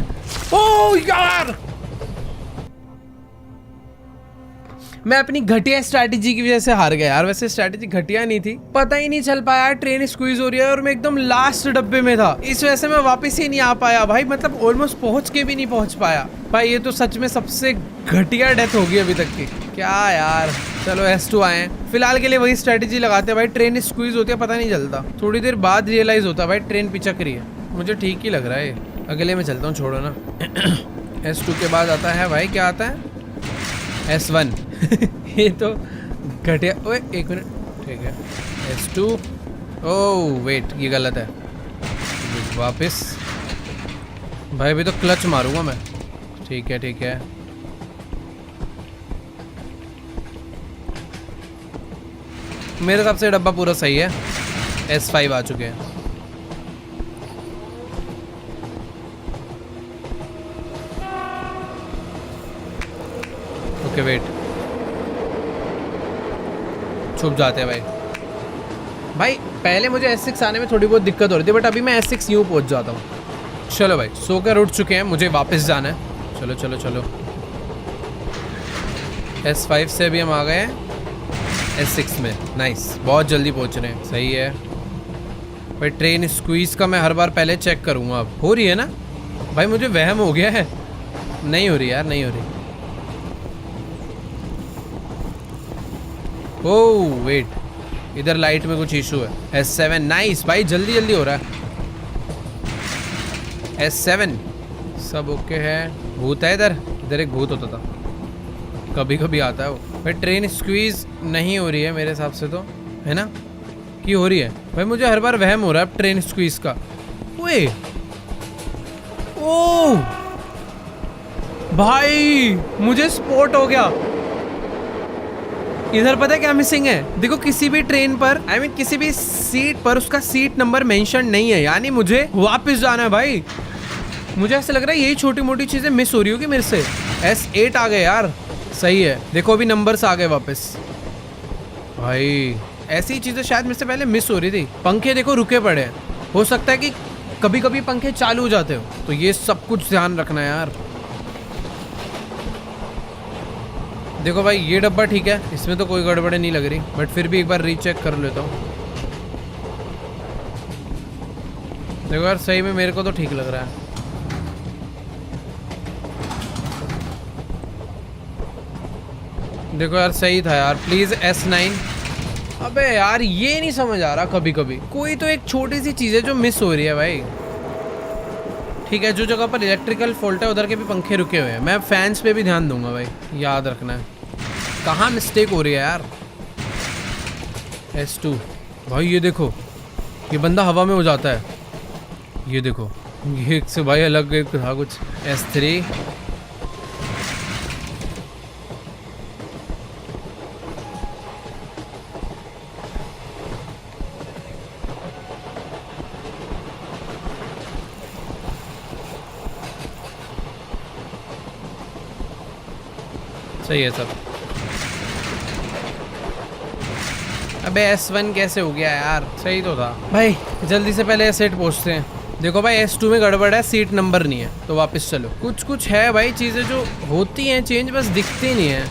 ओ यार, मैं अपनी घटिया स्ट्रैटेजी की वजह से हार गया यार। वैसे स्ट्रैटेजी घटिया नहीं थी, पता ही नहीं चल पाया ट्रेन स्क्वीज हो रही है और मैं एकदम लास्ट डब्बे में था, इस वजह से मैं वापस ही नहीं आ पाया भाई। मतलब ऑलमोस्ट पहुंच के भी नहीं पहुंच पाया भाई। ये तो सच में सबसे घटिया डेथ होगी अभी तक की। क्या यार, चलो S2 आए हैं। फिलहाल के लिए वही स्ट्रैटेजी लगाते हैं भाई। ट्रेन स्क्वीज होती है पता नहीं चलता, थोड़ी देर बाद रियलाइज होता है भाई ट्रेन पिचक रही है। मुझे ठीक ही लग रहा है, अगले में चलता हूँ, छोड़ो ना। S2 के बाद आता है भाई, क्या आता है? S1। ये तो घटिया। ओए एक मिनट, ठीक है S2। ओह वेट, ये गलत है। वापस भाई, अभी तो क्लच मारूंगा मैं। ठीक है ठीक है, मेरे हिसाब से डब्बा पूरा सही है। S5 आ चुके हैं। ओके वेट, छुप जाते हैं भाई। भाई पहले मुझे S6 आने में थोड़ी बहुत दिक्कत हो रही थी, बट अभी मैं S6 यूँ पहुंच जाता हूँ। चलो भाई, सोकर उठ चुके हैं, मुझे वापस जाना है। चलो चलो चलो, S5 से भी हम आ गए हैं S6 में। नाइस, बहुत जल्दी पहुंच रहे हैं, सही है भाई। ट्रेन स्क्वीज का मैं हर बार पहले चेक करूँगा। अब हो रही है ना भाई? मुझे वहम हो गया है, नहीं हो रही यार, नहीं हो रही। ओह वेट, इधर लाइट में कुछ इशू है। S7 नाइस भाई, जल्दी जल्दी हो रहा है। S7 सब ओके है। भूत है इधर, इधर एक भूत होता था, कभी कभी आता है वो भाई। ट्रेन स्क्वीज नहीं हो रही है मेरे हिसाब से तो, है ना कि हो रही है भाई? मुझे हर बार वहम हो रहा है ट्रेन स्क्वीज का। ओए ओह भाई, मुझे स्पॉट हो गया। इधर पता है क्या मिसिंग है? देखो किसी भी ट्रेन पर, I mean, किसी भी सीट पर उसका सीट नंबर मेंशन नहीं है, यानी मुझे वापस जाना है भाई। मुझे ऐसा लग रहा है यही छोटी मोटी चीजें मिस हो रही होगी मेरे से। S8 आ गए यार, सही है। देखो अभी नंबर्स आ गए वापस भाई। ऐसी चीजें शायद मेरे से पहले मिस हो रही थी। पंखे देखो रुके पड़े हैं, हो सकता है कि कभी कभी पंखे चालू हो जाते हो, तो ये सब कुछ ध्यान रखना है यार। देखो भाई ये डब्बा ठीक है, इसमें तो कोई गड़बड़े नहीं लग रही, बट फिर भी एक बार रीचेक कर लेता हूँ। देखो यार सही में मेरे को तो ठीक लग रहा है। देखो यार सही था यार, प्लीज S9। अबे यार ये नहीं समझ आ रहा, कभी कभी कोई तो एक छोटी सी चीज़ है जो मिस हो रही है भाई। ठीक है, जो जगह पर इलेक्ट्रिकल फॉल्ट है उधर के भी पंखे रुके हुए हैं। मैं फैंस पे भी ध्यान दूंगा भाई, याद रखना है कहाँ मिस्टेक हो रही है यार। S2 भाई, ये देखो ये बंदा हवा में हो जाता है, ये देखो ये एक से भाई अलग एक था कुछ। S3 सही है सब। अबे S1 कैसे हो गया यार? सही तो था भाई। जल्दी से पहले S8 पहुंचते हैं। देखो भाई S2 में गड़बड़ है, सीट नंबर नहीं है, तो वापस चलो। कुछ कुछ है भाई चीज़ें जो होती हैं चेंज, बस दिखती नहीं है।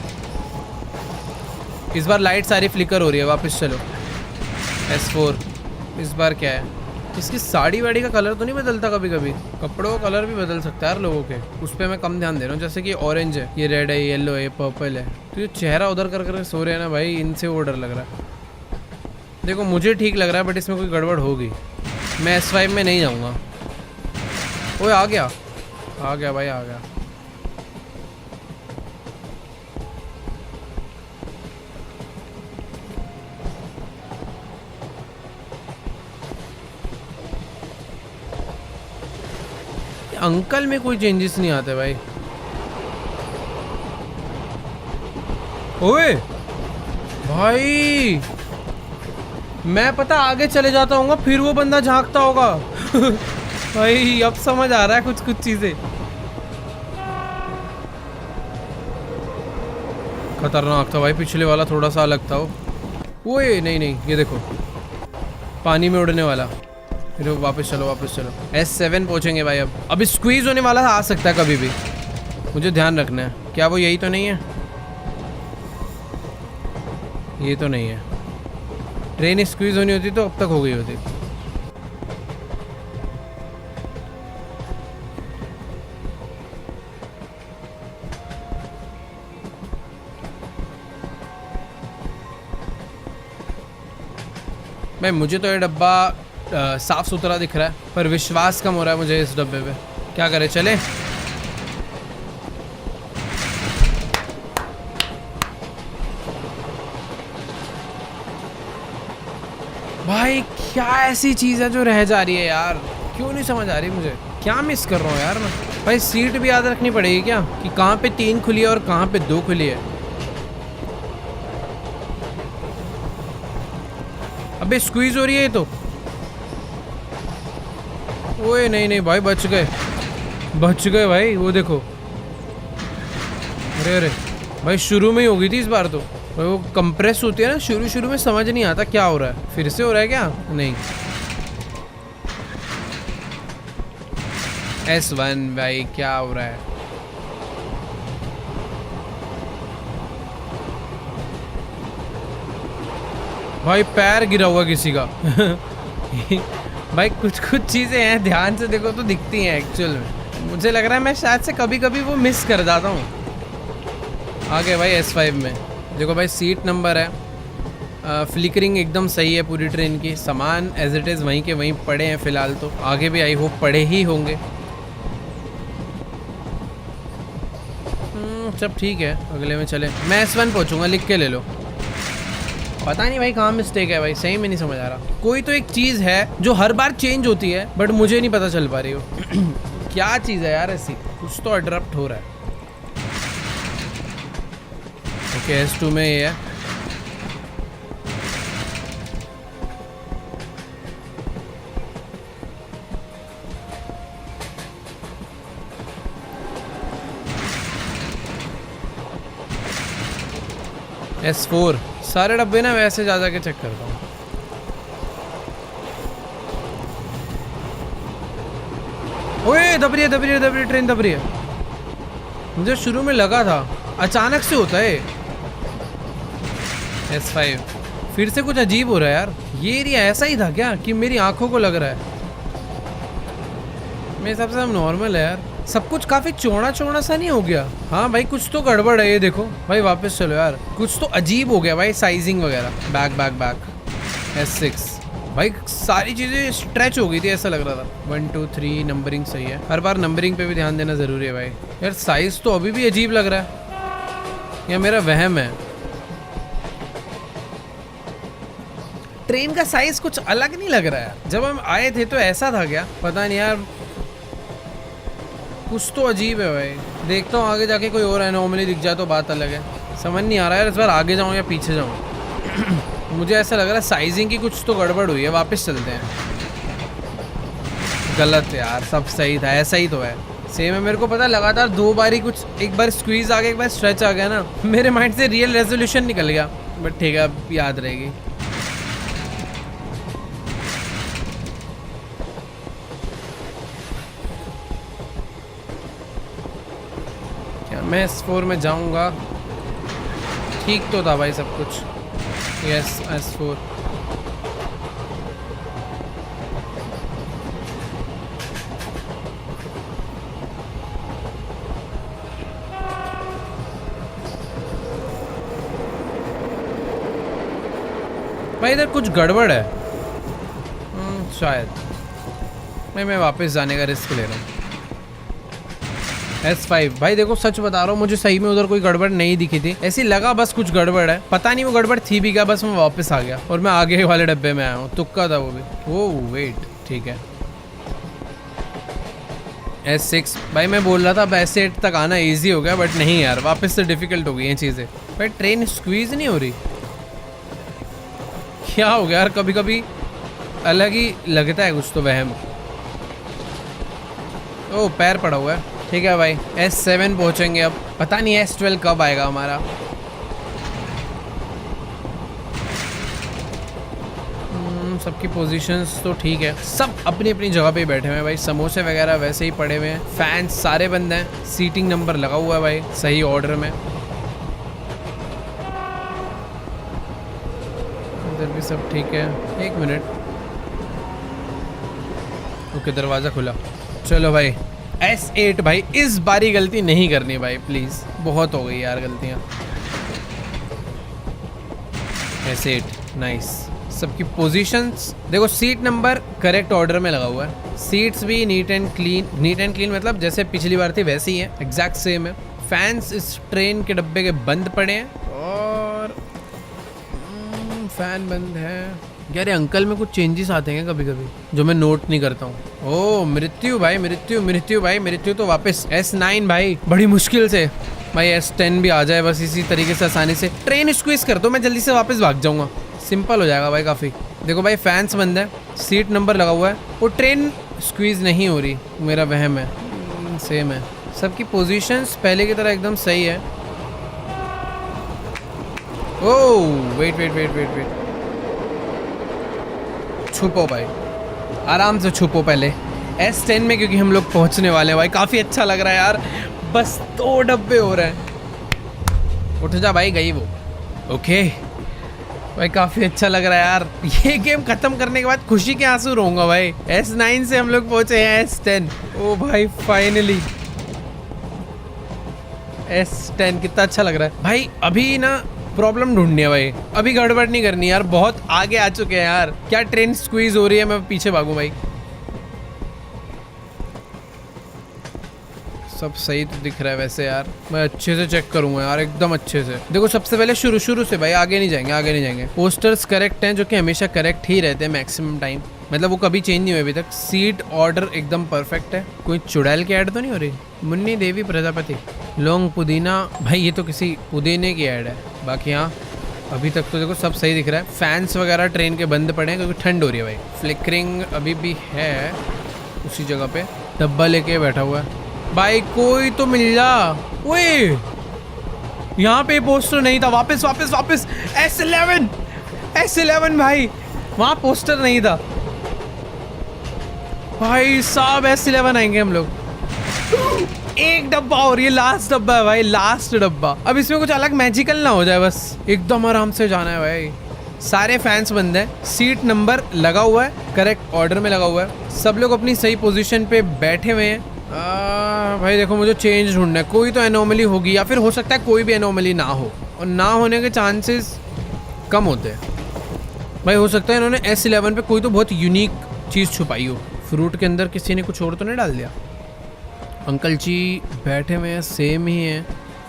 इस बार लाइट सारी फ्लिकर हो रही है, वापस चलो। S4 इस बार क्या है? इसकी साड़ी वाड़ी का कलर तो नहीं बदलता? कभी कभी कपड़ों का कलर भी बदल सकता है यार लोगों के, उस पर मैं कम ध्यान दे रहा हूँ। जैसे कि ऑरेंज है, ये रेड है, येलो है, पर्पल है, तो ये चेहरा उधर कर कर सो रहे हैं ना भाई, इनसे वो डर लग रहा है। देखो मुझे ठीक लग रहा है, बट इसमें कोई गड़बड़ होगी। मैं S5 में नहीं जाऊँगा। ओए आ गया, आ गया भाई, आ गया। अंकल में कोई चेंजेस नहीं आते भाई। ओए भाई, मैं पता आगे चले जाता हूँ, फिर वो बंदा झांकता होगा। भाई अब समझ आ रहा है कुछ कुछ चीजें। खतरनाक था भाई, पिछले वाला थोड़ा सा अलग था वो। ओए नहीं नहीं, ये देखो पानी में उड़ने वाला। फिर वापस चलो वापस चलो। S7 पहुंचेंगे भाई। अब स्क्वीज होने वाला आ सकता है कभी भी, मुझे ध्यान रखना है। क्या वो यही तो नहीं है? ये तो नहीं है। ट्रेन स्क्वीज होनी होती तो अब तक हो गई होती। भाई मुझे तो ये डब्बा साफ सुथरा दिख रहा है, पर विश्वास कम हो रहा है मुझे इस डब्बे पे। क्या करें, चले? भाई क्या ऐसी चीज़ है जो रह जा रही है यार? क्यों नहीं समझ आ रही मुझे, क्या मिस कर रहा हूँ यार मैं? भाई सीट भी याद रखनी पड़ेगी क्या, कि कहाँ पे 3 खुली है और कहाँ पे 2 खुली है? अबे स्क्वीज हो रही है ये तो। ओए नहीं नहीं भाई, बच गए भाई। वो देखो, अरे अरे भाई शुरू में ही हो गई थी इस बार तो। भाई वो कंप्रेस होती है ना शुरू में, समझ नहीं आता क्या हो रहा है। फिर से हो रहा है क्या? नहीं। S1 भाई क्या हो रहा है? भाई पैर गिरा हुआ किसी का। भाई कुछ चीज़ें हैं, ध्यान से देखो तो दिखती हैं एक्चुअल में। मुझे लग रहा है मैं शायद से कभी कभी वो मिस कर जाता हूँ। आ गए भाई S5 में। देखो भाई सीट नंबर है, फ्लिकरिंग एकदम सही है पूरी ट्रेन की। सामान एज इट इज़ वहीं के वहीं पड़े हैं फ़िलहाल तो, आगे भी आई होप पड़े ही होंगे। सब ठीक है, अगले में चले। मैं S1 पहुँचूँगा, लिख के ले लो। पता नहीं भाई कहाँ मिस्टेक है भाई, सही में नहीं समझ आ रहा। कोई तो एक चीज़ है जो हर बार चेंज होती है बट मुझे नहीं पता चल पा रही हो। क्या चीज़ है यार ऐसी? कुछ तो अडरप्ट हो रहा है। ओके S2 में ये है। S4 सारे डब्बे ना वैसे जा के चेक करता हूँ। ओए दब रही है ट्रेन दब रही है। मुझे शुरू में लगा था अचानक से होता है। S5 फिर से कुछ अजीब हो रहा है यार। ये एरिया ऐसा ही था क्या कि मेरी आंखों को लग रहा है? मेरे हिसाब से सब नॉर्मल है यार। सब कुछ काफी चौड़ा सा नहीं हो गया? हाँ भाई कुछ तो गड़बड़ है। ये देखो भाई वापस चलो यार, कुछ तो अजीब हो गया भाई, साइजिंग वगैरह। बैक S6 भाई सारी चीजें स्ट्रेच हो गई थी, ऐसा लग रहा था। 1 2 3 नंबरिंग सही है। हर बार नंबरिंग पे भी ध्यान देना जरूरी है भाई। यार साइज तो अभी भी अजीब लग रहा है, या मेरा वहम है? ट्रेन का साइज कुछ अलग नहीं लग रहा है। जब हम आए थे तो ऐसा था क्या? पता नहीं यार, कुछ तो अजीब है भाई। देखता हूँ आगे जाके कोई और एनोमली दिख जाए तो बात अलग है। समझ नहीं आ रहा है इस बार आगे जाऊँ या पीछे जाऊँ। मुझे ऐसा लग रहा है साइजिंग की कुछ तो गड़बड़ हुई है। वापस चलते हैं। गलत यार, सब सही था, ऐसा ही तो है। सेम है, मेरे को पता लगातार 2 बार ही कुछ, एक बार स्क्वीज आ गया, एक बार स्ट्रेच आ गया ना, मेरे माइंड से रियल रेजोल्यूशन निकल गया। बट ठीक है, अब याद रहेगी। मैं S4 में जाऊंगा। ठीक तो था भाई सब कुछ। Yes S4। भाई इधर कुछ गड़बड़ है शायद। मैं वापस जाने का रिस्क ले रहा हूँ। S5 भाई देखो सच बता रहा हूँ, मुझे सही में उधर कोई गड़बड़ नहीं दिखी थी। ऐसी लगा बस कुछ गड़बड़ है, पता नहीं वो गड़बड़ थी भी क्या। बस मैं वापस आ गया और मैं आगे वाले डब्बे में आया हूँ। तुक्का था वो भी। ओह वेट, ठीक है। S6 भाई मैं बोल रहा था अब S8 तक आना इजी हो गया, बट नहीं यार, वापस से डिफिकल्ट हो गई ये चीज़ें। भाई ट्रेन स्क्वीज नहीं हो रही, क्या हो गया यार? कभी कभी अलग ही लगता है कुछ तो वहम। ओह पैर पड़ा हुआ है। ठीक है भाई S7 पहुंचेंगे अब। पता नहीं S12 कब आएगा हमारा। सबकी पोजीशंस तो ठीक है, सब अपनी अपनी जगह पे ही बैठे हुए हैं भाई। समोसे वगैरह वैसे ही पड़े हुए हैं, फैंस सारे बंद हैं, सीटिंग नंबर लगा हुआ है भाई सही ऑर्डर में। इधर भी सब ठीक है। एक मिनट, ओके दरवाज़ा खुला। चलो भाई S8 भाई, इस बारी गलती नहीं करनी भाई प्लीज़, बहुत हो गई यार गलतियाँ। S8 nice. सबकी पोजीशंस देखो, सीट नंबर करेक्ट ऑर्डर में लगा हुआ है, सीट्स भी नीट एंड क्लीन मतलब जैसे पिछली बार थी वैसे ही है, एग्जैक्ट सेम है। फैंस इस ट्रेन के डब्बे के बंद पड़े हैं और फैन बंद है। यार ये अंकल में कुछ चेंजेस आते हैं कभी कभी जो मैं नोट नहीं करता हूँ। ओह मृत्यु भाई, मृत्यु भाई, मृत्यु तो वापस। S9 भाई बड़ी मुश्किल से, भाई S10 भी आ जाए बस इसी तरीके से आसानी से। ट्रेन स्क्वीज कर दो, मैं जल्दी से वापस भाग जाऊंगा, सिंपल हो जाएगा भाई काफ़ी। देखो भाई फैंस बंद है, सीट नंबर लगा हुआ है, वो ट्रेन स्क्वीज नहीं हो रही, मेरा वहम है। सेम है, सबकी पोजीशंस पहले की तरह एकदम सही है। ओह वेट, छुपो भाई, आराम से छुपो पहले S10 में, क्योंकि हम लोग पहुंचने वाले हैं भाई। काफ़ी अच्छा लग रहा है यार, बस 2 डब्बे हो रहे हैं। उठ जा भाई, गई वो। ओके भाई काफ़ी अच्छा लग रहा है यार, ये गेम ख़त्म करने के बाद खुशी के आंसू रोऊंगा भाई। S9 से हम लोग पहुंचे हैं S10। ओ भाई फाइनली S10, कितना अच्छा लग रहा है भाई। अभी ना प्रॉब्लम ढूंढनी है भाई, अभी गड़बड़ नहीं करनी यार, बहुत आगे आ चुके हैं यार। क्या ट्रेन स्क्वीज हो रही है, मैं पीछे भागूं भाई। सब सही तो दिख रहा है वैसे यार, मैं अच्छे से चेक करूंगा यार एकदम अच्छे से। देखो सबसे पहले शुरू से भाई, आगे नहीं जाएंगे। पोस्टर्स करेक्ट हैं, जो कि हमेशा करेक्ट ही रहते हैं मैक्सिमम टाइम, मतलब वो कभी चेंज नहीं हुए अभी तक। सीट ऑर्डर एकदम परफेक्ट है। कोई चुड़ैल की ऐड तो नहीं हो रही? मुन्नी देवी प्रजापति, लौंग पुदीना, भाई ये तो किसी पुदीने की ऐड है। बाकी हाँ अभी तक तो देखो सब सही दिख रहा है। फैंस वगैरह ट्रेन के बंद पड़े हैं क्योंकि ठंड हो रही है भाई। फ्लिकरिंग अभी भी है उसी जगह पे, डब्बा लेके बैठा हुआ है भाई। कोई तो मिल जा। ओए यहाँ पे पोस्टर नहीं था, वापस S11 भाई, वहाँ पोस्टर नहीं था भाई साहब। S11 आएंगे हम लोग। एक डब्बा और, ये लास्ट डब्बा है भाई, लास्ट डब्बा। अब इसमें कुछ अलग मैजिकल ना हो जाए, बस एकदम आराम से जाना है भाई। सारे फैंस बंद हैं, सीट नंबर लगा हुआ है, करेक्ट ऑर्डर में लगा हुआ है, सब लोग अपनी सही पोजीशन पे बैठे हुए हैं। भाई देखो मुझे चेंज ढूंढना है, कोई तो एनोमली होगी, या फिर हो सकता है कोई भी एनोमली ना हो, और ना होने के चांसेस कम होते हैं भाई। हो सकता है इन्होंने S11 पे कोई तो बहुत यूनिक चीज़ छुपाई हो। फ्रूट के अंदर किसी ने कुछ और तो नहीं डाल दिया? अंकल जी बैठे हुए हैं, सेम ही हैं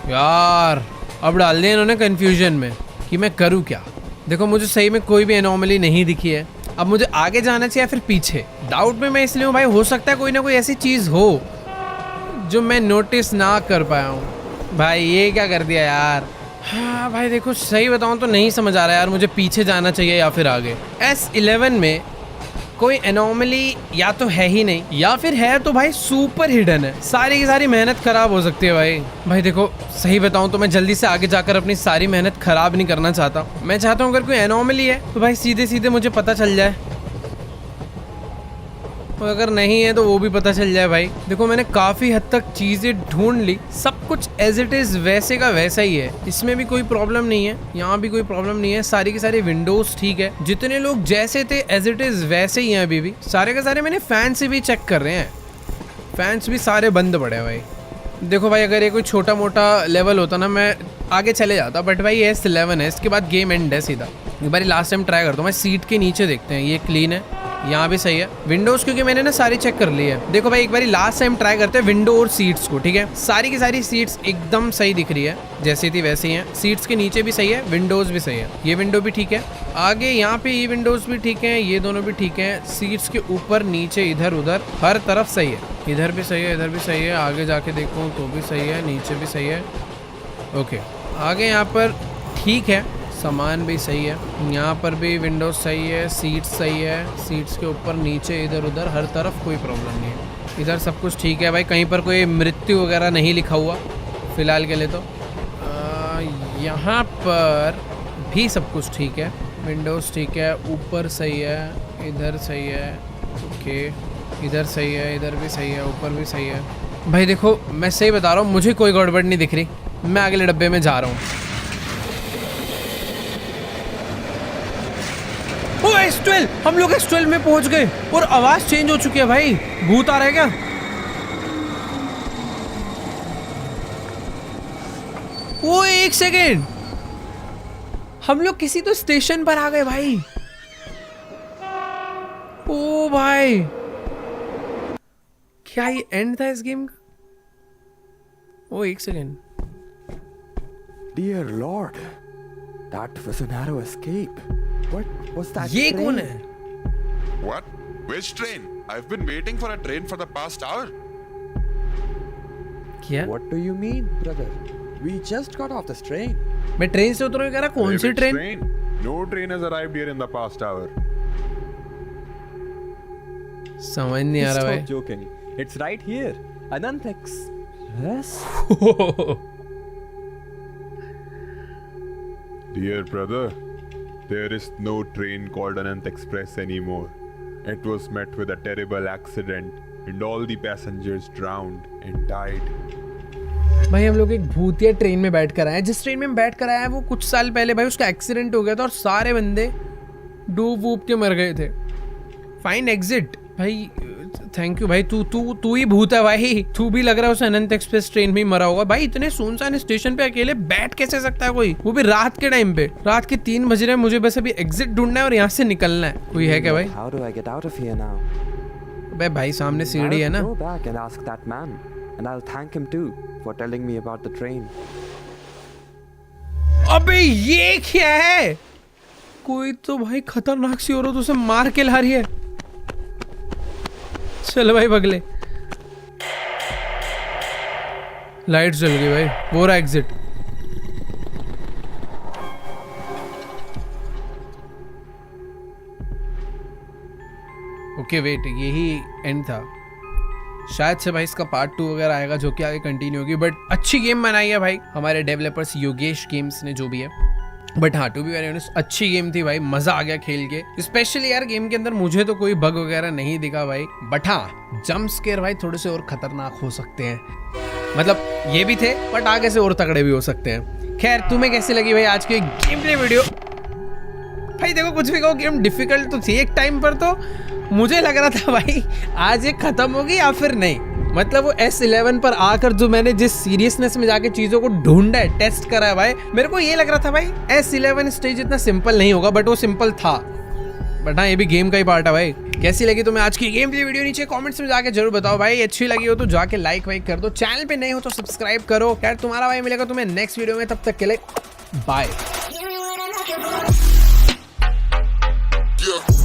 यार। अब डाल दिया इन्होंने कन्फ्यूजन में कि मैं करूँ क्या। देखो मुझे सही में कोई भी एनोमली नहीं दिखी है। अब मुझे आगे जाना चाहिए या फिर पीछे, डाउट में मैं इसलिए हूँ भाई। हो सकता है कोई ना कोई ऐसी चीज़ हो जो मैं नोटिस ना कर पाया हूँ। भाई ये क्या कर दिया यार। हाँ भाई देखो सही बताऊँ तो नहीं समझ आ रहा यार, मुझे पीछे जाना चाहिए या फिर आगे। S11 में कोई एनोमली या तो है ही नहीं, या फिर है तो भाई सुपर हिडन है। सारी की सारी मेहनत खराब हो सकती है भाई देखो सही बताऊं तो मैं जल्दी से आगे जाकर अपनी सारी मेहनत खराब नहीं करना चाहता। मैं चाहता हूं अगर कोई एनोमली है तो भाई सीधे सीधे मुझे पता चल जाए, और अगर नहीं है तो वो भी पता चल जाए भाई। देखो मैंने काफ़ी हद तक चीज़ें ढूंढ ली, सब कुछ एज इट इज़ वैसे का वैसा ही है, इसमें भी कोई प्रॉब्लम नहीं है, यहाँ भी कोई प्रॉब्लम नहीं है। सारी की सारी विंडोज़ ठीक है, जितने लोग जैसे थे एज इट इज़ वैसे ही हैं अभी भी। सारे के सारे मैंने फैन से भी चेक कर रहे हैं, फैंस भी सारे बंद पड़े हैं भाई। देखो भाई अगर ये कोई छोटा मोटा लेवल होता ना मैं आगे चले जाता, बट भाई ये S11 है, इसके बाद गेम एंड है सीधा। एक बार लास्ट टाइम ट्राई करता हूँ मैं। सीट के नीचे देखते हैं, ये क्लीन है, यहाँ भी सही है। विंडोज़ क्योंकि मैंने ना सारी चेक कर ली है। देखो भाई एक बार लास्ट टाइम ट्राई करते हैं विंडो और सीट्स को, ठीक है। सारी की सारी सीट्स एकदम सही दिख रही है, जैसी थी वैसी हैं। सीट्स के नीचे भी सही है, विंडोज़ भी सही है, ये विंडो भी ठीक है। आगे यहाँ पे ये विंडोज़ भी ठीक है, ये दोनों भी ठीक है। सीट्स के ऊपर नीचे इधर उधर हर तरफ सही है, इधर भी सही है, इधर भी सही है। आगे जाके देखूँ तो भी सही है, नीचे भी सही है। ओके आगे यहाँ पर ठीक है, सामान भी सही है, यहाँ पर भी विंडोज सही है, सीट्स सही है। सीट्स के ऊपर नीचे इधर उधर हर तरफ कोई प्रॉब्लम नहीं है। इधर सब कुछ ठीक है भाई, कहीं पर कोई मृत्यु वगैरह नहीं लिखा हुआ फ़िलहाल के लिए तो। यहाँ पर भी सब कुछ ठीक है। विंडोज ठीक है, ऊपर सही है, इधर सही है, ओके इधर सही है, इधर भी सही है, ऊपर भी सही है। भाई देखो मैं सही बता रहा हूँ, मुझे कोई गड़बड़ नहीं दिख रही। मैं अगले डब्बे में जा रहा हूँ। ओ S12, हम लोग S12 में पहुंच गए और आवाज चेंज हो चुकी है भाई। भूत आ रहा है क्या? वो एक सेकेंड, हम लोग किसी तो स्टेशन पर आ गए भाई। ओ भाई, क्या ये एंड था इस गेम का? ओ एक second, Dear Lord, that was a narrow escape. What was that? ये train? कौन है? What? Which train? I've been waiting for a train for the past hour. क्या? What do you mean, brother? We just got off this train. मैं train से उतरूं, कह रहा कौन सी Which train? No train has arrived here in the past hour. समझ नहीं आ रहा Stop भाई। joking. It's right here. Anant Express. Dear brother, there is no train called Anant Express anymore. It was met with a terrible accident and all the passengers drowned and died. भाई हम लोग एक भूतिया train में बैठ कर आए हैं। जिस ट्रेन में हम बैठ कर आए हैं वो कुछ साल पहले भाई उसका एक्सीडेंट हो गया था और सारे बंदे डूब वूब के मर गए थे। फाइन एग्जिट भाई, थैंक यू भाई। तू ही भूत है भाई। तू भी लग रहा है उस अनंत एक्सप्रेस ट्रेन में ही मरा होगा भाई। इतने सुनसान स्टेशन पे अकेले बैठ कैसे सकता है कोई, वो भी रात के टाइम पे? रात के 3 बज रहे हैं, मुझे बस अभी एग्जिट ढूंढना है और यहाँ से निकलना है। कोई है क्या भाई? How do I get out of here now? भाई सामने सीढ़ी है ना। I'll go back and ask that man, and I'll thank him too for telling me about the train. अबे ये क्या है? कोई तो भाई खतरनाक सी औरत उसे मार के ला रही है। चल भाई बगले, लाइट जल गई भाई। वो रहा एग्जिट। ओके वेट, यही एंड था शायद से भाई। इसका पार्ट 2 वगैरह आएगा जो कि आगे कंटिन्यू होगी। बट अच्छी गेम बनाई है भाई हमारे डेवलपर्स योगेश गेम्स ने, जो भी है। बट हाँ, टू बी वेरी ऑनेस्ट अच्छी गेम थी भाई, मजा आ गया खेल के। स्पेशली यार गेम के अंदर मुझे तो कोई बग वगैरह नहीं दिखा भाई। बट हाँ, जंप स्केयर भाई थोड़े से और खतरनाक हो सकते हैं। मतलब ये भी थे बट आगे से और तगड़े भी हो सकते हैं। खैर तुम्हें कैसी लगी भाई आज की गेम प्ले वीडियो? भाई देखो कुछ भी कहो, गेम डिफिकल्ट तो थी एक टाइम पर। तो मुझे लग रहा था भाई आज ये खत्म होगी या फिर नहीं। मतलब वो S11 पर आकर जो मैंने जिस सीरियसनेस में जाके चीजों को ढूंढा है, टेस्ट करा है भाई, मेरे को ये लग रहा था भाई S11 स्टेज इतना सिंपल नहीं होगा। बट वो सिंपल था। बट हाँ, ये भी गेम का ही पार्ट है भाई। कैसी लगी तुम्हें आज की गेम प्ले वीडियो? नीचे कमेंट्स में जाके जरूर बताओ भाई। अच्छी लगी हो तो जाके लाइक वाइक कर दो। चैनल पे नए हो तो सब्सक्राइब करो। यार तुम्हारा भाई मिलेगा तुम्हें नेक्स्ट वीडियो में। तब तक के लिए बाय। Yeah.